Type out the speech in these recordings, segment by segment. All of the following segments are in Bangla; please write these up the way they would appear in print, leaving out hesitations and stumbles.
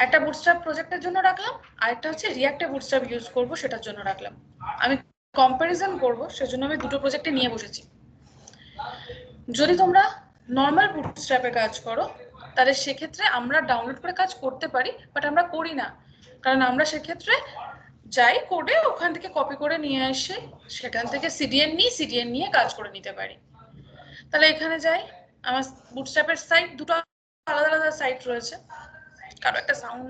একটা বুটস্ট্র্যাপ প্রজেক্টের জন্য রাখলাম, আরেকটা হচ্ছে রিঅ্যাক্টে বুটস্ট্র্যাপ ইউজ করব সেটার জন্য রাখলাম। আমি কম্প্যারিজন করব সেজন্য আমি দুটো প্রজেক্টে নিয়ে বসেছি। যদি তোমরা নর্মাল বুটস্ট্র্যাপে কাজ করো তাহলে সেক্ষেত্রে আমরা ডাউনলোড করে কাজ করতে পারি, বাট আমরা করি না, কারণ আমরা সেক্ষেত্রে যাই কোডে ওখান থেকে কপি করে নিয়ে এসে সেখান থেকে সিডিএন নিয়ে কাজ করে নিতে পারি। তাহলে এখানে যাই, আমার বুটস্ট্র্যাপের সাইট দুটো আলাদা আলাদা সাইট রয়েছে, কারো একটা সাউন্ড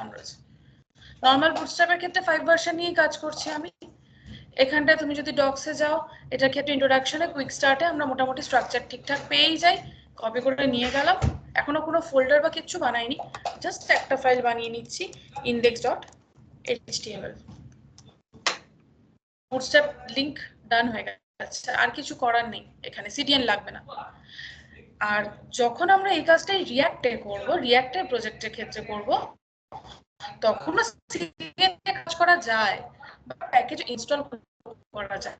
অন রয়েছে। নর্মাল বুটস্ট্র্যাপের ক্ষেত্রে 5 ভার্সন নিয়ে কাজ করছি আমি। এখানটায় তুমি যদি ডক্সে যাও, এটার ক্ষেত্রে ইন্ট্রোডাকশনে কুইক স্টার্টে আমরা মোটামুটি স্ট্রাকচার ঠিকঠাক পেয়েই যাই, কপি করে নিয়ে গেলাম। এখনো কোনো ফোল্ডার বা কিছু বানাইনি, জাস্ট একটা ফাইল বানিয়ে নিচ্ছি index.html। বুটস্ট্র্যাপ লিংক ডান হয়ে গেছে, আর কিছু করার নেই, এখানে সিডিএন লাগবে না। আর যখন আমরা এই কাজটাই রিঅ্যাক্টে করব, রিঅ্যাক্টের প্রজেক্টের ক্ষেত্রে করব, তখন সিডিএন কাজ করা যায় বা প্যাকেজ ইনস্টল করা যায়।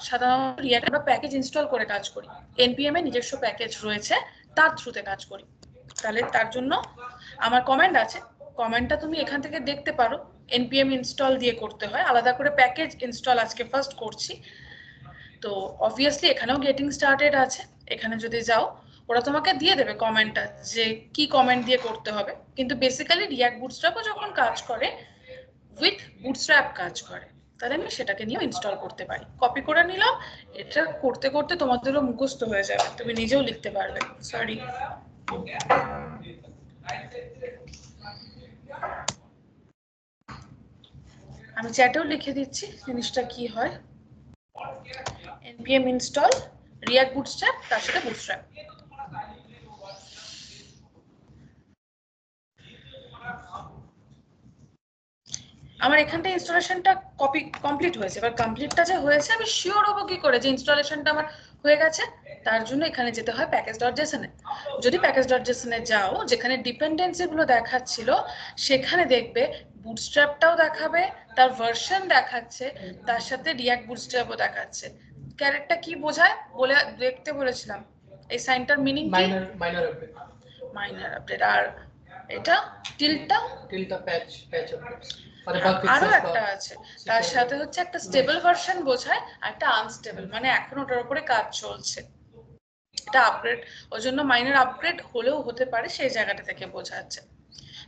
সাধারণত রিঅ্যাক্টে আমরা প্যাকেজ ইনস্টল করে কাজ করি, npm এ নিজস্ব প্যাকেজ রয়েছে, তার থ্রুতে কাজ করি। তাহলে তার জন্য আমার কমান্ড আছে, কমান্ডটা তুমি এখান থেকে দেখতে পারো। npm ইনস্টল দিয়ে করতে হয়, আলাদা করে প্যাকেজ ইনস্টল আজকে ফার্স্ট করছি। তো অবভিয়াসলি এখানেও গেটিং স্টার্টেড আছে, এখানে যদি যাও ওরা তোমাকে দিয়ে দেবে কমেন্টটা যে কি কমেন্ট দিয়ে করতে হবে। কিন্তু বেসিক্যালি রিঅ্যাক্ট বুটস্ট্র্যাপও যখন কাজ করে উইথ বুটস্ট্র্যাপ কাজ করে, তাহলে আমি সেটাকে নিয়েও ইনস্টল করতে পারি। কপি করে নিলাম, এটা করতে করতে তোমাদেরও মুখস্থ হয়ে যাবে, তুমি নিজেও লিখতে পারবে। সরি, আমি চ্যাটেও লিখে দিচ্ছি জিনিসটা কি হয়। npm install react bootstrap তার সাথে bootstrap। আমার এখানটা ইনস্টলেশনটা কমপ্লিট হয়েছে। এবার কমপ্লিটটা যে হয়েছে আমি শিওর হবো কি করে যে ইনস্টলেশনটা আমার হয়ে গেছে? তার জন্য এখানে যেতে হয় package.json এ। যদি package.json এ যাও, যেখানে ডিপেন্ডেন্সি গুলো দেখাচ্ছিল সেখানে দেখবে বুটস্ট্র্যাপটাও দেখাবে, তার ভার্সন দেখাচ্ছে, তার সাথে রিঅ্যাক্ট বুটস্ট্র্যাপও দেখাচ্ছে। ক্যারেক্টার কি বোঝায় বলে দেখতে বলেছিলাম, এই সাইনটার মিনিং কি? Minor update. আর এটা টিলটা প্যাচ আপডেটস। আরো একটা আছে, তার সাথে হচ্ছে একটা স্টেবল ভার্সন বোঝায় আর একটা আনস্টেবল, মানে এখন ওটার উপরে কাজ চলছে, এটা আপগ্রেড, ওই জন্য মাইনর আপগ্রেড হলেও হতে পারে, সেই জায়গাটা থেকে বোঝাচ্ছে।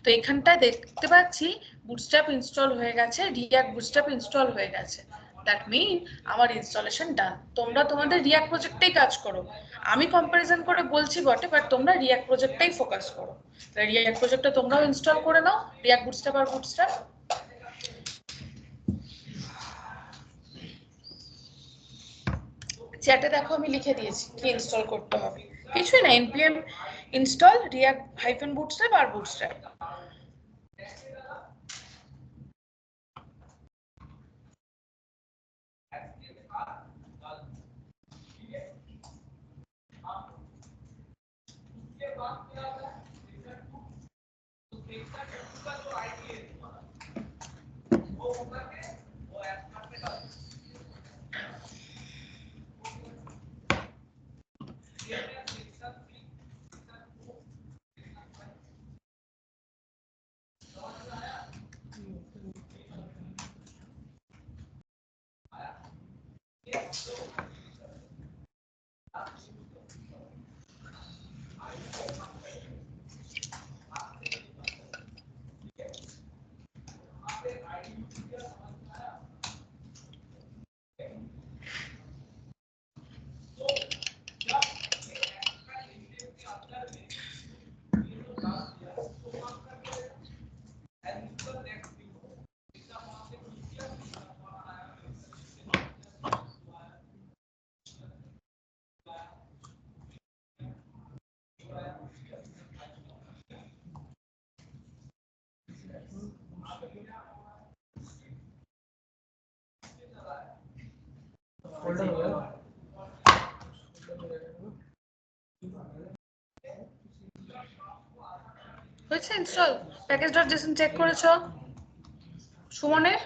তো এখানটায় দেখতে পাচ্ছি বুটস্ট্র্যাপ ইনস্টল হয়ে গেছে, রিঅ্যাক্ট বুটস্ট্র্যাপ ইনস্টল হয়ে গেছে। দ্যাট মিন আমার ইনস্টলেশন ডান। তোমরা তোমাদের রিঅ্যাক্ট প্রজেক্টেই কাজ করো, আমি কম্পারিজন করে বলছি বটে, বাট তোমরা রিঅ্যাক্ট প্রজেক্টটাই ফোকাস করো। রিঅ্যাক্ট প্রজেক্টটা তোমরাও ইনস্টল করে নাও, রিঅ্যাক্ট বুটস্ট্র্যাপ আর বুটস্ট্র্যাপ। চ্যাটে দেখো আমি লিখে দিয়েছি কি ইনস্টল করতে হবে, কিছুই না, npm install react hyphen bootstrap আর bootstrap। হয়েছে ইনস্টল? প্যাকেজ.json চেক করেছো সুমনের?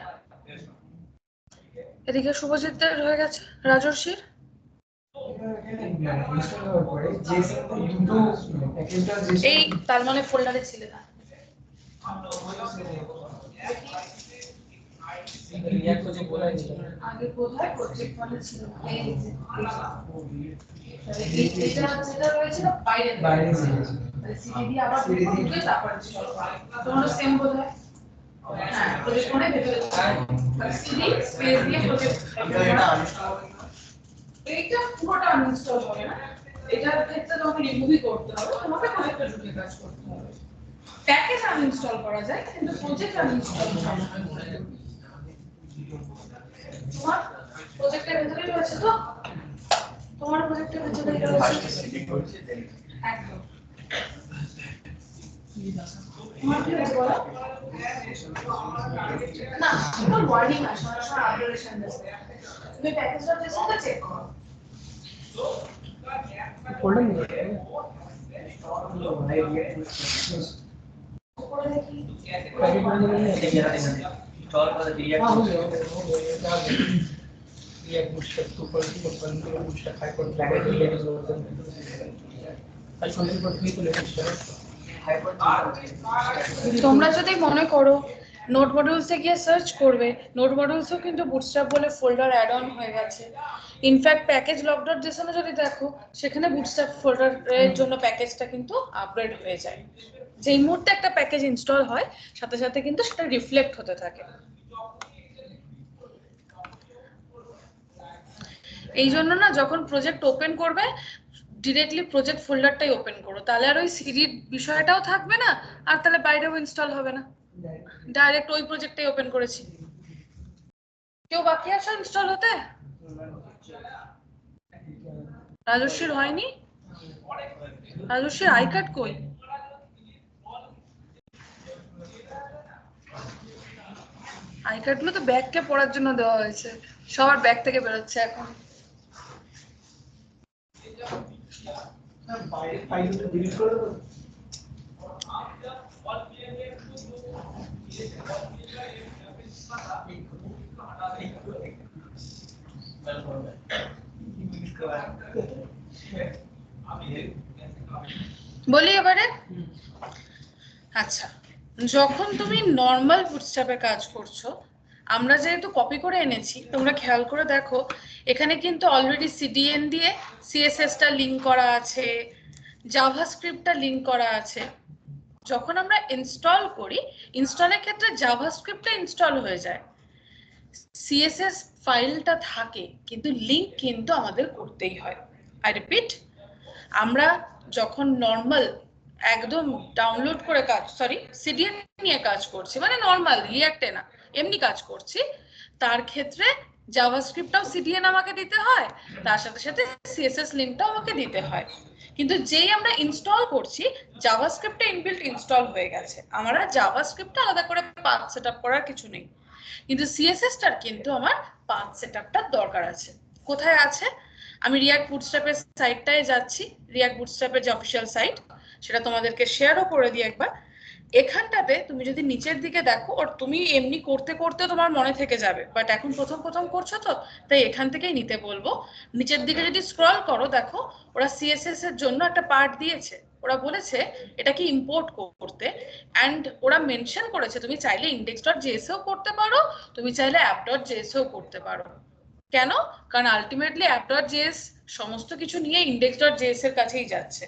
এদিকে শুভজিতের হয়ে গেছে, রাজর্ষির এই তার মানে ফোল্ডারে ছিল না। रिएक्ट को जो बोला है आगे কোথায় প্রজেক্ট মানে ছিল এই যে এটা যেটা রয়েছে না বাইরে বাইরে সিডি দিয়ে আবার ঢুকে তারপর ইনস্টল করা তোমার সেম বোধহয় হ্যাঁ প্রজেক্ট মানে ভেতরে সিডি স্পেস দিয়ে প্রজেক্ট এটা আনইনস্টল এইটা পুরোটা আনইনস্টল হবে না এটার ক্ষেত্রে তোমাকে রিমুভই করতে হবে তোমাকে প্রজেক্টে ঢুকে কাজ করতে হবে প্যাকেজ আনইনস্টল করা যায় কিন্তু প্রজেক্ট আনইনস্টল করা যায় তোমার প্রজেক্টের ভিতরে রয়েছে তো তোমার প্রজেক্টের ভিতরে রয়েছে একদম তোমার কি আছে বলো না এটা ওয়ার্নিং আসে না সব আপডেশন দিচ্ছে তুমি প্যাকেজটা যেটা চেক করো ফোল্ডার নিয়ে করে দেখি पैकेट में नहीं है इंस्टॉल कर दिया रिएक्ट बुटस्ट्रैप 2.1 के बुटस्ट्रैप 5.5 रिएक्ट वर्जन आई कंट्रोल पर भी तो लेटेस्ट है তোমরা যদি মনে করো নোট মডিউলসে গিয়ে সার্চ করবে নোট মডিউলসও কিন্তু বুটস্ট্র্যাপ বলে ফোল্ডার অ্যাড অন হয়ে গেছে ইনফ্যাক্ট প্যাকেজ log.json যদি দেখো সেখানে বুটস্ট্র্যাপ ফোল্ডারের জন্য প্যাকেজটা কিন্তু আপগ্রেড হয়ে যায় যেই মুহূর্তে একটা প্যাকেজ ইনস্টল হয় সাথে সাথে কিন্তু সেটা রিফ্লেক্ট হতে থাকে এই জন্য না যখন প্রজেক্ট ওপেন করবে ডিরেক্টলি প্রজেক্ট ফোল্ডারটাই ওপেন করো তাহলে আর ওই সিডির বিষয়টাও থাকবে না আর তাহলে বাইরেও ইনস্টল হবে না ডাইরেক্ট ওই প্রজেক্টটাই ওপেন করেছি কেউ বাকি আছে ইনস্টল হতে রাজস্বীর হয়নি রাজস্বীর আই কার্ড কই আই কার্ডগুলো তো ব্যাগকে পড়ার জন্য দেওয়া হয়েছে সবার ব্যাগ থেকে বেরোচ্ছে এখন फाइल को डिलीट कर दो বলি এবারে আচ্ছা যখন তুমি নরমাল বুটস্ট্র্যাপে কাজ করছো আমরা যেহেতু কপি করে এনেছি তোমরা খেয়াল করে দেখো এখানে কিন্তু অলরেডি সিডিএন দিয়ে সিএসএস টা লিংক করা আছে জাভাস্ক্রিপ্টটা লিংক করা আছে যখন আমরা ইনস্টল করি ইনস্টলের ক্ষেত্রে জাভাস্ক্রিপ্টটা ইনস্টল হয়ে যায় সিএসএস ফাইলটা থাকে কিন্তু লিংক কিন্তু আমাদের করতেই হয় আই রিপিট আমরা যখন নরমাল একদম ডাউনলোড করে কাজ সিডিএন নিয়ে কাজ করছি মানে নরমাল রিঅ্যাক্টে না এমনি কাজ করছি তার ক্ষেত্রে জাভাস্ক্রিপ্টটাও সিডিএন আমাকে দিতে হয় তার সাথে সাথে সিএসএস লিংকটাও আমাকে দিতে হয় কিন্তু যেই আমরা ইনস্টল করছি জাভাস্ক্রিপ্টটা ইনবিল্ট ইনস্টল হয়ে গেছে আমরা জাভাস্ক্রিপ্টটা আলাদা করে পাথ সেটআপ করার কিছু নেই কিন্তু সিএসএসটার কিন্তু আমার পাথ সেটআপটার দরকার আছে কোথায় আছে আমি রিঅ্যাক্ট বুটস্ট্র্যাপের সাইটটায় যাচ্ছি রিঅ্যাক্ট বুটস্ট্র্যাপের যে অফিশিয়াল সাইট সেটা তোমাদেরকে শেয়ারও করে দিই একবার এখানটাতে তুমি যদি নিচের দিকে দেখো আর তুমি এমনি করতে করতে তোমার মনে থেকে যাবে বাট এখন প্রথম করছো তো তাই এখান থেকেই নিতে বলবো নিচের দিকে যদি স্ক্রল করো দেখো ওরা সিএসএস এর জন্য একটা পার্ট দিয়েছে ওরা বলেছে এটাকে ইম্পোর্ট করতে এন্ড ওরা মেনশন করেছে তুমি চাইলে index.js ও করতে পারো তুমি চাইলে app.js ও করতে পারো কেন কারণ আলটিমেটলি app.js সমস্ত কিছু নিয়ে index.js এর কাছেই যাচ্ছে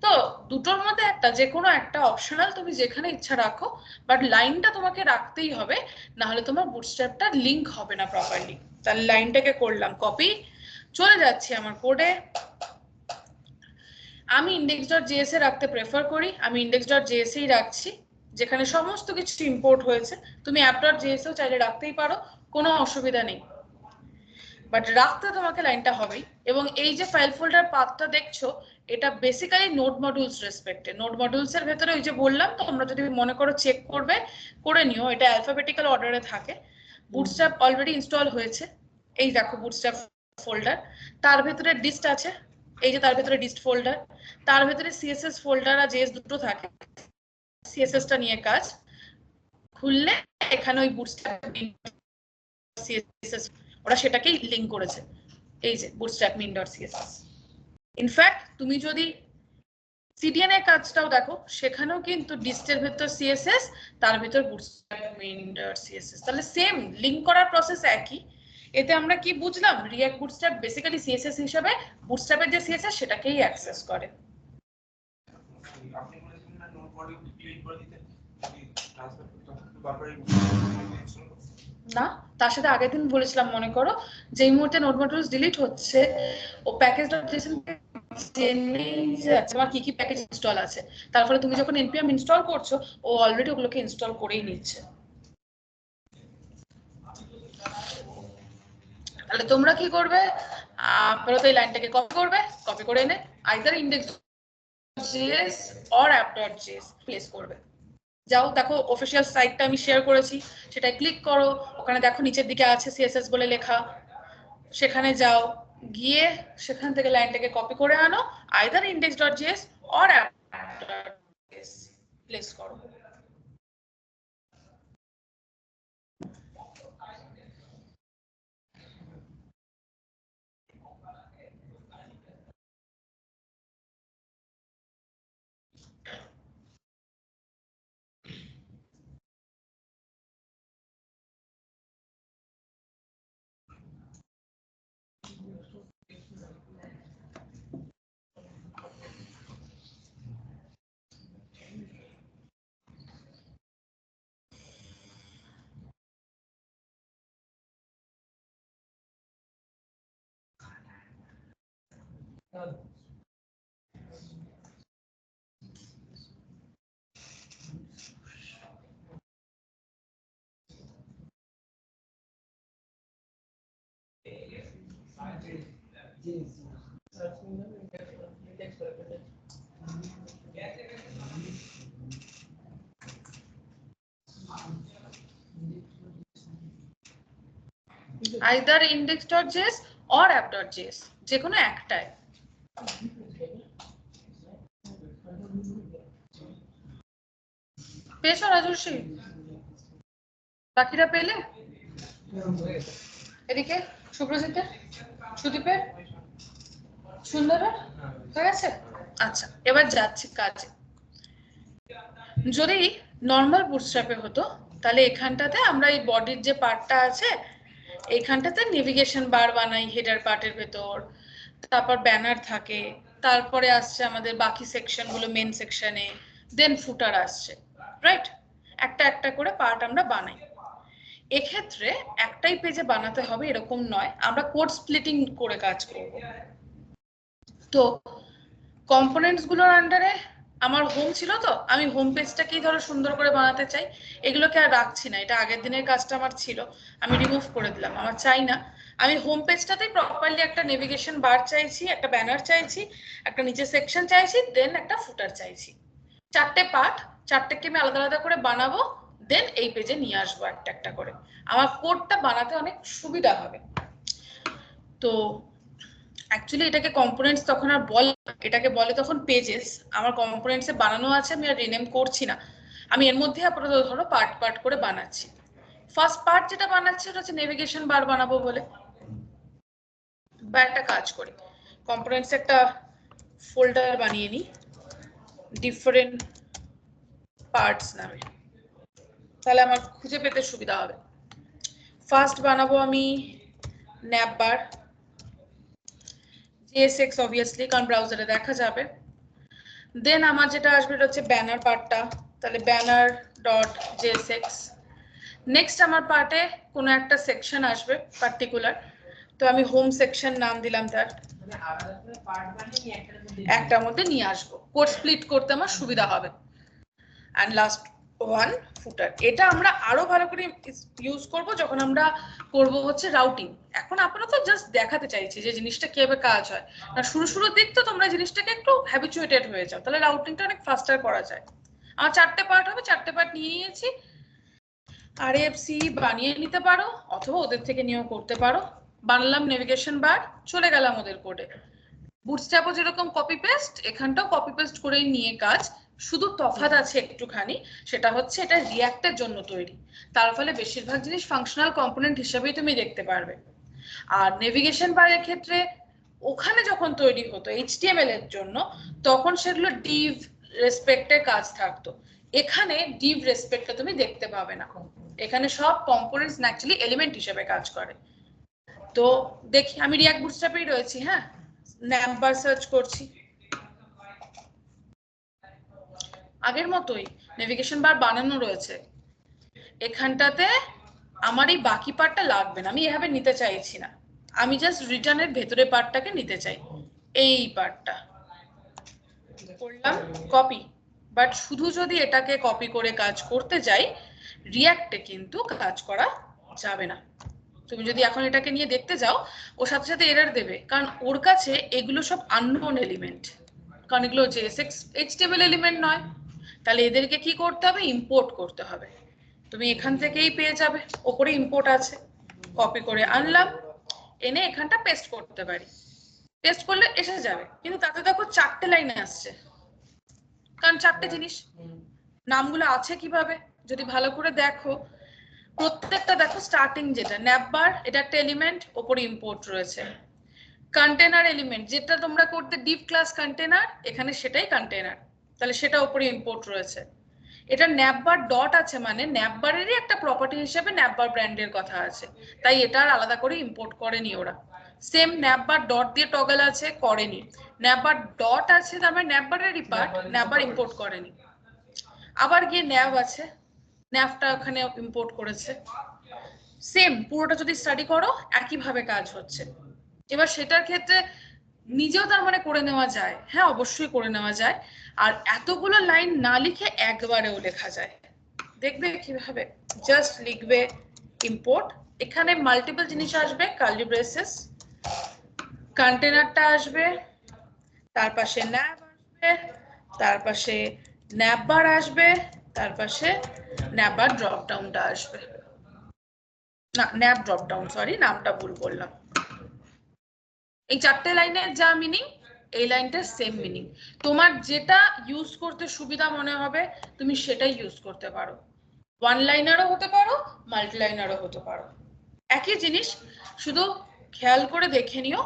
তো দুটোর মধ্যে একটা যে কোনো একটা অপশনাল তুমি যেখানে ইচ্ছা রাখো বাট লাইনটা তোমাকে রাখতেই হবে না হলে তোমার বুটস্ট্র্যাপটা লিংক হবে না প্রপারলি তাহলে লাইনটাকে করলাম কপি চলে যাচ্ছি আমার কোডে আমি index.js এ রাখতে প্রেফার করি আমি index.js এই রাখছি যেখানে সমস্ত কিছু ইম্পোর্ট হয়েছে তুমি app.js ও চাইলে রাখতেই পারো কোনো অসুবিধা নেই বাট রাখতে তোমাকে লাইনটা হবেই এবং এই যে ফাইল ফোল্ডার পাথটা দেখছো এটা বেসিক্যালি নোড মডিউলস রেসপেক্টে নোড মডিউলস এর ভিতরে ওই যে বললাম তোমরা যদি মনে করো চেক করবে করে নিও এটা অ্যালফাবেটিক্যাল অর্ডারে থাকে বুটস্ট্র্যাপ অলরেডি ইনস্টল হয়েছে এই দেখো বুটস্ট্র্যাপ ফোল্ডার তার ভিতরে ডিস্ট আছে এই যে তার ভিতরে ডিস্ট ফোল্ডার তার ভিতরে সিএসএস ফোল্ডার আর জেএস দুটো থাকে সিএসএস টা নিয়ে কাজ খুললে এখানে ওই বুটস্ট্র্যাপ সিএসএস ওরা সেটাকেই লিংক করেছে এই যে bootstrap min.css ইনফ্যাক্ট তুমি যদি সিডিএন এর কাজটাও দেখো, সেখানেও কিন্তু ডিস্টের ভিতর সিএসএস, তার ভিতর বুটস্ট্র্যাপ মেইন সিএসএস, তাহলে সেম লিংক করার প্রসেস একই। এতে আমরা কি বুঝলাম, রিঅ্যাক্ট বুটস্ট্র্যাপ বেসিক্যালি সিএসএস হিসেবে বুটস্ট্র্যাপের যে সিএসএস সেটাকেই অ্যাক্সেস করে। আপনি বলেছিলেন না নোট মডিউল ক্লিক করে দিতে ট্রান্সফার করতে বারবারই না, তার সাথে আগের দিন বলেছিলাম মনে করো, যেই মুহূর্তে নোট মডিউলস ডিলিট হচ্ছে ও প্যাকেজ.json তোমার কি কি প্যাকেজ ইনস্টল আছে, তার ফলে তুমি যখন npm ইনস্টল করছো ও অলরেডি ওগুলোকে ইনস্টল করেই নিচ্ছে। তাহলে তোমরা কি করবে, প্রথমে এই লাইনটাকে কপি করবে, কপি করে এনে either index.js or app.js place করবে। যাও দেখো অফিসিয়াল সাইটটা আমি শেয়ার করেছি, সেটাই ক্লিক করো, ওখানে দেখো নিচের দিকে আছে সিএসএস বলে লেখা, সেখানে যাও, গিয়ে সেখান থেকে লাইনটাকে কপি করে আনো, either index.js or app.js place করো। আইদার index.js or app.js যে কোনো একটাই। পেয়েছো রাজর্ষি? বাকিরা পেলে? এদিকে সুপ্রজিতের, সুদীপের, সুন্দরের হয়ে গেছে? আচ্ছা, এবার যাচ্ছি কাজে। যদি নর্মাল বুটস্ট্র্যাপে হতো তাহলে এখানটাতে আমরা এই বডির যে পার্টটা আছে এইখানটাতে নেভিগেশন বার বানাই হেডার পার্টের ভেতর, তারপর ব্যানার থাকে, তারপরে আসছে আমাদের বাকি সেকশনগুলো মেন সেকশনে, দেন ফুটার আসছে, রাইট? একটা একটা করে পার্ট আমরা বানাই। এক্ষেত্রে একটাই পেজে বানাতে হবে এরকম নয়, আমরা কোড স্প্লিটিং করে কাজ করব। তো কম্পোনেন্টস গুলোর আন্ডারে আমার হোম ছিল, তো আমি হোম পেজটাকেই ধরো সুন্দর করে বানাতে চাই, এগুলোকে আর রাখছি না, এটা আগের দিনের কাজটা আমার ছিল, আমি রিমুভ করে দিলাম, আমার চাই না। আমি হোম পেজটাতেই প্রপারলি একটা নেভিগেশন বার চাইছি, একটা ব্যানার চাইছি, একটা নিচে সেকশন চাইছি, দেন একটা ফুটার চাইছি। চারটে পার্ট, চারটেকে আমি আলাদা আলাদা করে বানাবো, দেন এই পেজে নিয়ে আসবো একটা একটা করে, আমার কোডটা বানাতে অনেক সুবিধা হবে। তো অ্যাকচুয়ালি এটাকে কম্পোনেন্টস তখন আর বলে, এটাকে বলে তখন পেজেস। আমার কম্পোনেন্টসে বানানো আছে, আমি আর রিনেম করছি না, আমি এর মধ্যে আপাতত ধরো পার্ট পার্ট করে বানাচ্ছি। ফার্স্ট পার্ট যেটা বানাচ্ছি ওটা হচ্ছে নেভিগেশন বার বানাবো বলে, বা একটা কাজ করি কম্পোনেন্টস একটা ফোল্ডার বানিয়ে নিই ডিফারেন্ট পার্টস নামে, তাহলে আমার খুঁজে পেতে সুবিধা হবে। ফার্স্ট বানাবো আমি ন্যাপবার, JSX অবভিয়াসলি, কারণ ব্রাউজারে দেখা যাবে। দেন আমার যেটা আসবে এটা হচ্ছে ব্যানার পার্টটা, তাহলে ব্যানার ডট JSX। নেক্সট আমার পার্টে কোনো একটা সেকশন আসবে পার্টিকুলার, তো আমি হোম সেকশন নাম দিলাম তার, একটার মধ্যে নিয়ে আসবো, কোড স্প্লিট করতে আমার সুবিধা হবে। অ্যান্ড লাস্ট ওয়ান ফুটার, এটা আমরা আরো ভালো করে ইউজ করব যখন আমরা করব হচ্ছে রাউটিং। এখন আপাতত জাস্ট দেখাতে চাইছি যে জিনিসটা কিভাবে কাজ হয়, না শুরুর দিক তো তোমরা জিনিসটাকে একটু হ্যাবিচুয়েটেড হয়ে যাও, তাহলে রাউটিংটা অনেক ফাস্টার করা যায়। আমার চারটে পার্ট হবে, চারটে পার্ট নিয়ে নিয়েছি, RAFC বানিয়ে নিতে পারো অথবা ওদের থেকে নিয়েও করতে পারো। বানালাম নেভিগেশন বার, চলে গেলাম ওদের কোডে। বুটস্ট্র্যাপও যেরকম কপি পেস্ট, এখানটাও কপি পেস্ট করেই নিয়ে কাজ, শুধু তফাৎ আছে একটুখানি, সেটা হচ্ছে এটা রিঅ্যাক্টের জন্য তৈরি, তার ফলে বেশিরভাগ জিনিস ফাংশনাল কম্পোনেন্ট হিসেবেই তুমি দেখতে পারবে। আর নেভিগেশন বারের ক্ষেত্রে ওখানে যখন তৈরি হতো HTML এর জন্য তখন সেগুলো div রেসপেক্টে কাজ থাকতো। এখানে div রেসপেক্টটা তুমি দেখতে পাবে না, এখানে সব কম্পোনেন্টস অ্যাকচুয়ালি এলিমেন্ট হিসেবে কাজ করে। তো দেখি আমি রিয়াক্ট বুটস্ট্র্যাপেই রয়েছি, হ্যাঁ navbar সার্চ করছি, আগের মতোই নেভিগেশন বার বানানো রয়েছে। এখানটাতে আমার এই বাকি পার্টটা লাগবে না, আমি এভাবে নিতে চাইছি না, আমি জাস্ট রিটার্নের ভেতরে পার্টটাকে নিতে চাই, এই পার্টটা করলাম কপি। বাট শুধু যদি এটাকে কপি করে কাজ করতে যাই রিয়াক্টে কিন্তু কাজ করা যাবে না। তুমি যদি এখন এটাকে নিয়ে দেখতে যাও ওর সাথে সাথে এরর দেবে, কারণ ওর কাছে এগুলো সব আননোন এলিমেন্ট, কারণ এগুলো JSX HTML এলিমেন্ট নয়। তাহলে এদেরকে কি করতে হবে, ইম্পোর্ট করতে হবে। তুমি এখান থেকেই পেয়ে যাবে, ওপরে ইম্পোর্ট আছে, কপি করে আনলাম, এনে এখানটা পেস্ট করতে পারি, পেস্ট করলে এসে যাবে। কিন্তু তাতে দেখো 4টে লাইনে আসছে, কারণ 4টে জিনিস, নামগুলো আছে কিভাবে যদি ভালো করে দেখো, প্রত্যেকটা দেখো স্টার্টিং যেটা navbar এটা একটা এলিমেন্ট, ওপরে ইম্পোর্ট রয়েছে। কন্টেনার এলিমেন্ট যেটা তোমরা করতে div ক্লাস কন্টেনার, এখানে সেটাই কন্টেনার, তাহলে সেটা ওপরে ইম্পোর্ট রয়েছে। এটা navbar ডট আছে মানে navbar-এরই একটা প্রপার্টি হিসেবে navbar ব্র্যান্ডের কথা আছে, তাই এটা আর আলাদা করে ইম্পোর্ট করেনি ওরা। সেম navbar ডট দিয়ে টগল আছে, করেনি। navbar ডট আছে তার মানে navbar-এরই পার্ট, navbar ইম্পোর্ট করেনি। আবার গিয়ে nav আছে, navটা ওখানে ইম্পোর্ট করেছে। সেম পুরোটা যদি স্টাডি করো একই ভাবে কাজ হচ্ছে। এবার সেটার ক্ষেত্রে নিজেও তার মানে করে নেওয়া যায়, হ্যাঁ অবশ্যই করে নেওয়া যায়। আর এতগুলো লাইন না লিখে একবারেও লেখা যায়। দেখবে কিভাবে, জাস্ট লিখবে ইম্পোর্ট, এখানে মাল্টিপল জিনিস আসবে, কার্লি ব্রেসেস, কন্টেনারটা আসবে, তার পাশে nav আসবে, তার পাশে navbar আসবে, তার পাশে navbar ড্রপ ডাউনটা আসবে, না nav ড্রপ ডাউন, সরি নামটা ভুল বললাম। এই 4টে লাইনের যা মিনিং এই লাইনটার সেম মিনিং। তোমার যেটা ইউজ করতে সুবিধা মনে হবে তুমি সেটাই ইউজ করতে পারো, ওয়ান লাইনারও হতে পারো, মাল্টি লাইনারও হতে পারো, একই জিনিস। শুধু খেয়াল করে দেখে নিও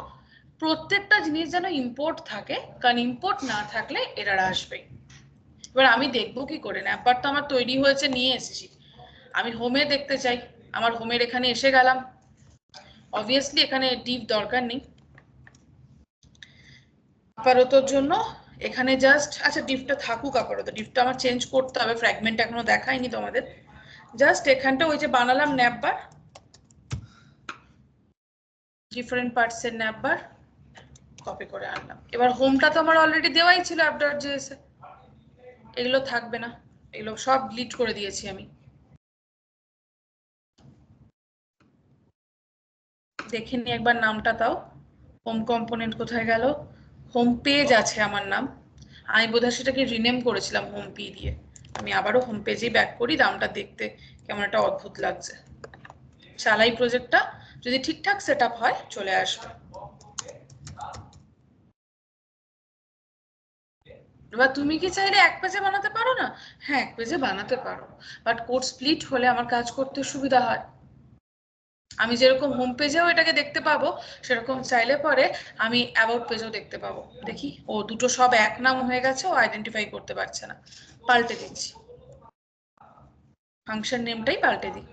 প্রত্যেকটা জিনিস যেন ইম্পোর্ট থাকে, কারণ ইম্পোর্ট না থাকলে এরার আসবে। এবার আমি দেখবো কি করে, navbar তো আমার তৈরি হয়েছে নিয়ে এসেছি, আমি হোমে দেখতে চাই, আমার হোমের এখানে এসে গেলাম, অবভিয়াসলি এখানে div দরকার নেই আপাততর জন্য, এখানে জাস্ট আচ্ছা ডিভটা থাকুক আপাতত, ডিভটা আমার চেঞ্জ করতে হবে, ফ্র্যাগমেন্ট এখনো দেখাইনি তোমাদের। জাস্ট এখানটা ওই যে বানালাম navbar, ডিফারেন্ট পার্টস এর navbar কপি করে আনলাম। এবার হোমটা তো আমার অলরেডি দেওয়াই ছিল app.js এ, এগুলো থাকবে না, এগুলো সব ডিলিট করে দিয়েছি আমি। দেখে নি একবার নামটা তাও, হোম কম্পোনেন্ট কোথায় গেল, হোম পেজ আছে আমার নাম, আমি বোধহয় সেটাকে রিনেম করেছিলাম হোম পি দিয়ে। আমি আবারও হোম পেজেই ব্যাক করি, নামটা দেখতে কেমন একটা অদ্ভুত লাগছে। চালাই প্রজেক্টটা, যদি ঠিকঠাক সেটআপ হয় চলে আসবে। এবার তুমি কি চাইলে এক পেজে বানাতে পারো না, হ্যাঁ এক পেজে বানাতে পারো, বাট কোড স্প্লিট হলে আমার কাজ করতে সুবিধা হয়। আমি যেরকম হোম পেজেও এটাকে দেখতে পাবো সেরকম চাইলে পরে আমি অ্যাবাউট পেজেও দেখতে পাবো। দেখি ও দুটো সব এক নাম হয়ে গেছে, ও আইডেন্টিফাই করতে পারছে না, পাল্টে দিচ্ছি, ফাংশন নেমটাই পাল্টে দিই,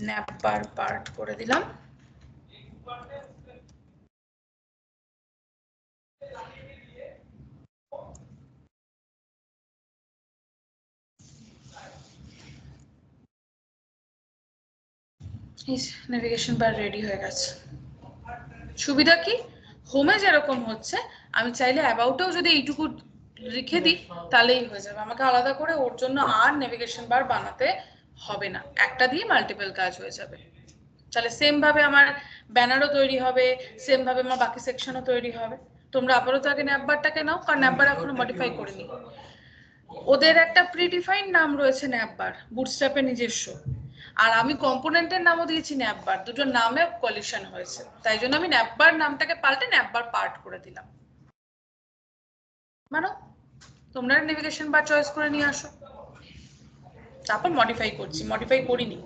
navbar পার্ট করে দিলাম। নেভিগেশন বার রেডি হয়ে গেছে। সুবিধা কি, হোমে যেরকম হচ্ছে আমি চাইলে অ্যাবাউটেও যদি এইটুকু লিখে দিই তাহলেই হয়ে যাবে, আমাকে আলাদা করে ওর জন্য আর নেভিগেশন বার বানাতে হবে না, একটা দিয়ে মাল্টিপল কাজ হয়ে যাবে। তাহলে সেম ভাবে আমার ব্যানারও তৈরি হবে, সেম ভাবে আমার বাকি সেকশনও তৈরি হবে। তোমরা আপাতত আগে navbarটাকে নাও, কারণ navbar এখনো মডিফাই করিনি, ওদের একটা প্রিডিফাইন্ড নাম রয়েছে navbar, বুটস্ট্র্যাপের নিজস্ব, আর আমি কম্পোনেন্টের নামও দিয়েছি navbar, দুটো নামে কলিশন হয়েছে, তাই জন্য আমি navbar নামটাকে পাল্টে navbar পার্ট করে দিলাম। মানে তোমরা নেভিগেশন বার চয়েস করে নিয়ে আসো, তারপর মডিফাই করছি, মডিফাই করিনি।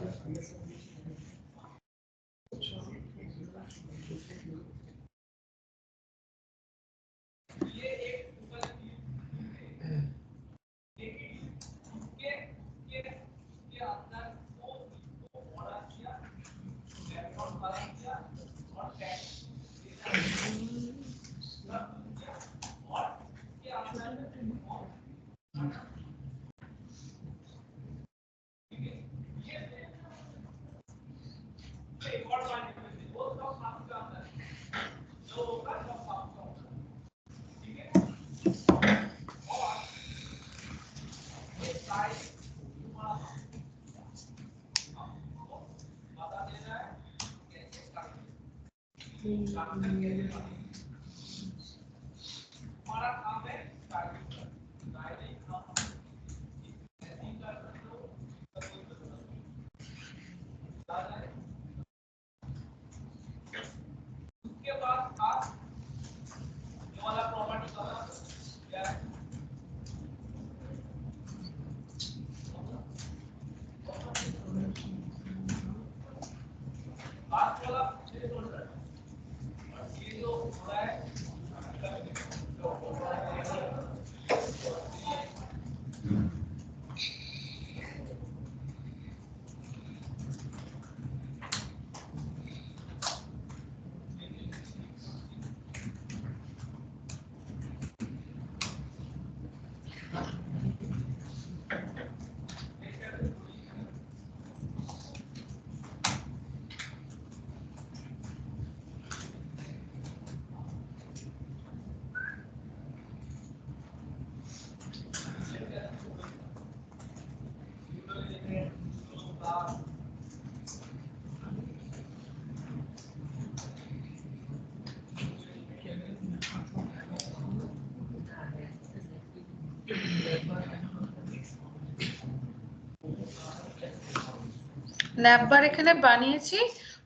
ন্যাপবার এখানে বানিয়েছি,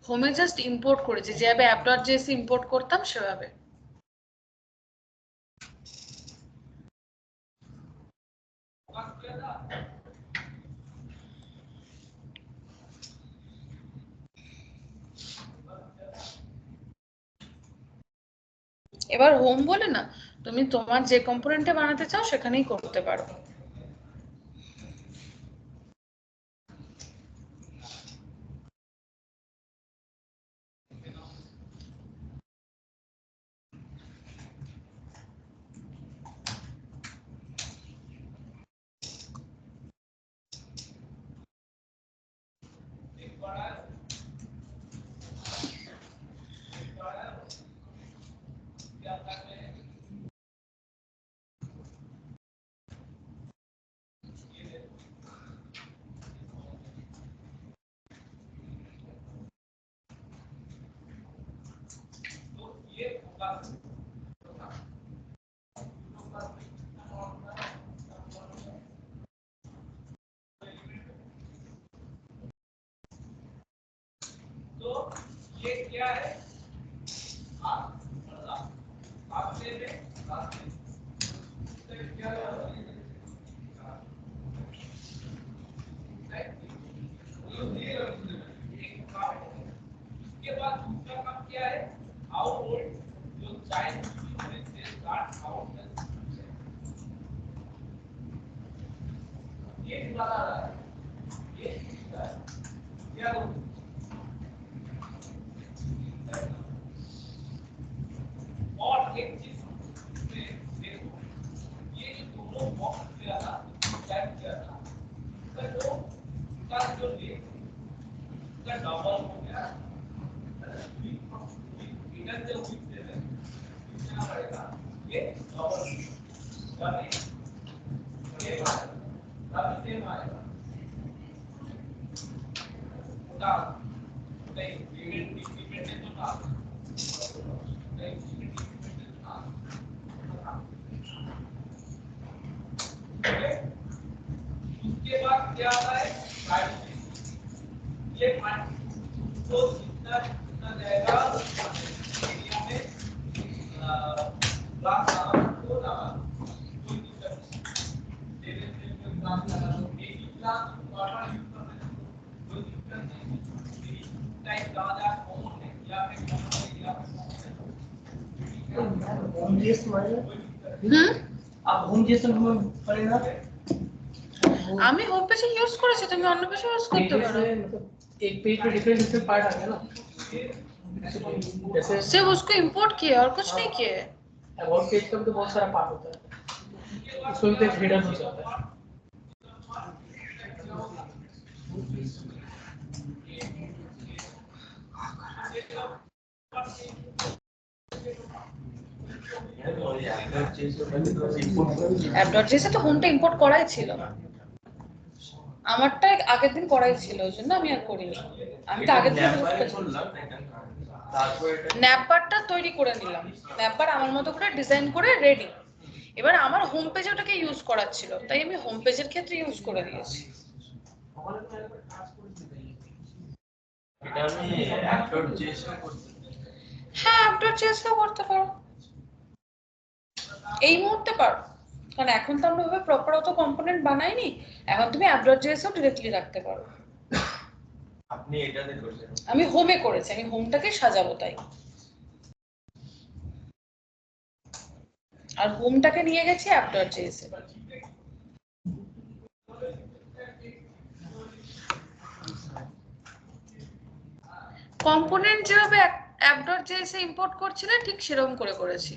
হোমে জাস্ট ইম্পোর্ট করেছি, যেভাবে app.js ইম্পোর্ট করতাম সেভাবে। এবার হোম বলে না, তুমি তোমার যে কম্পোনেন্টে বানাতে চাও সেখানেই করতে পারো। আমি হোম পেজে ইউজ করেছি, তুমি অন্য পেজে ইউজ করতে পারো। एक पेज पे डिफरेंट डिफरेंट पार्ट आ गया ना, जैसे सिर्फ उसको इंपोर्ट किया और कुछ नहीं किया। अबाउट पेज का भी तो बहुत सारा पार्ट होता है। इसको भी तो हिडन हो जाता है। অ্যাপ.js তো হোমটা ইম্পোর্ট করাই ছিল, আমারটা আগের দিন করাই ছিল, ওই জন্য আমি আর করিনি। আমি তো আগের দিন ন্যাপবারটা তৈরি করে নিলাম, ন্যাপবার আমার মতো করে ডিজাইন করে রেডি। এবার আমার হোম পেজে ওটাকে ইউজ করার ছিল, তাই আমি হোম পেজের ক্ষেত্রে ইউজ করে দিয়েছি। এটা আমি অ্যাপ.js হ্যাঁ, অ্যাপ.js করতে পারো, এই মুহূর্তে পারো, কারণ এখন তো আমরা ভাবে প্রপার অত কম্পোনেন্ট বানাইনি, এখন তুমি অ্যাপ.js ও ডিরেক্টলি রাখতে পারো। আপনি এটাতে করছেন? আমি হোমে করেছি, আমি হোমটাকে সাজাবো তাই, আর হোমটাকে নিয়ে গেছি অ্যাপ.js এ। কম্পোনেন্ট যেভাবে অ্যাপ.js এ ইম্পোর্ট করছিলে ঠিক সেরকম করে করেছি।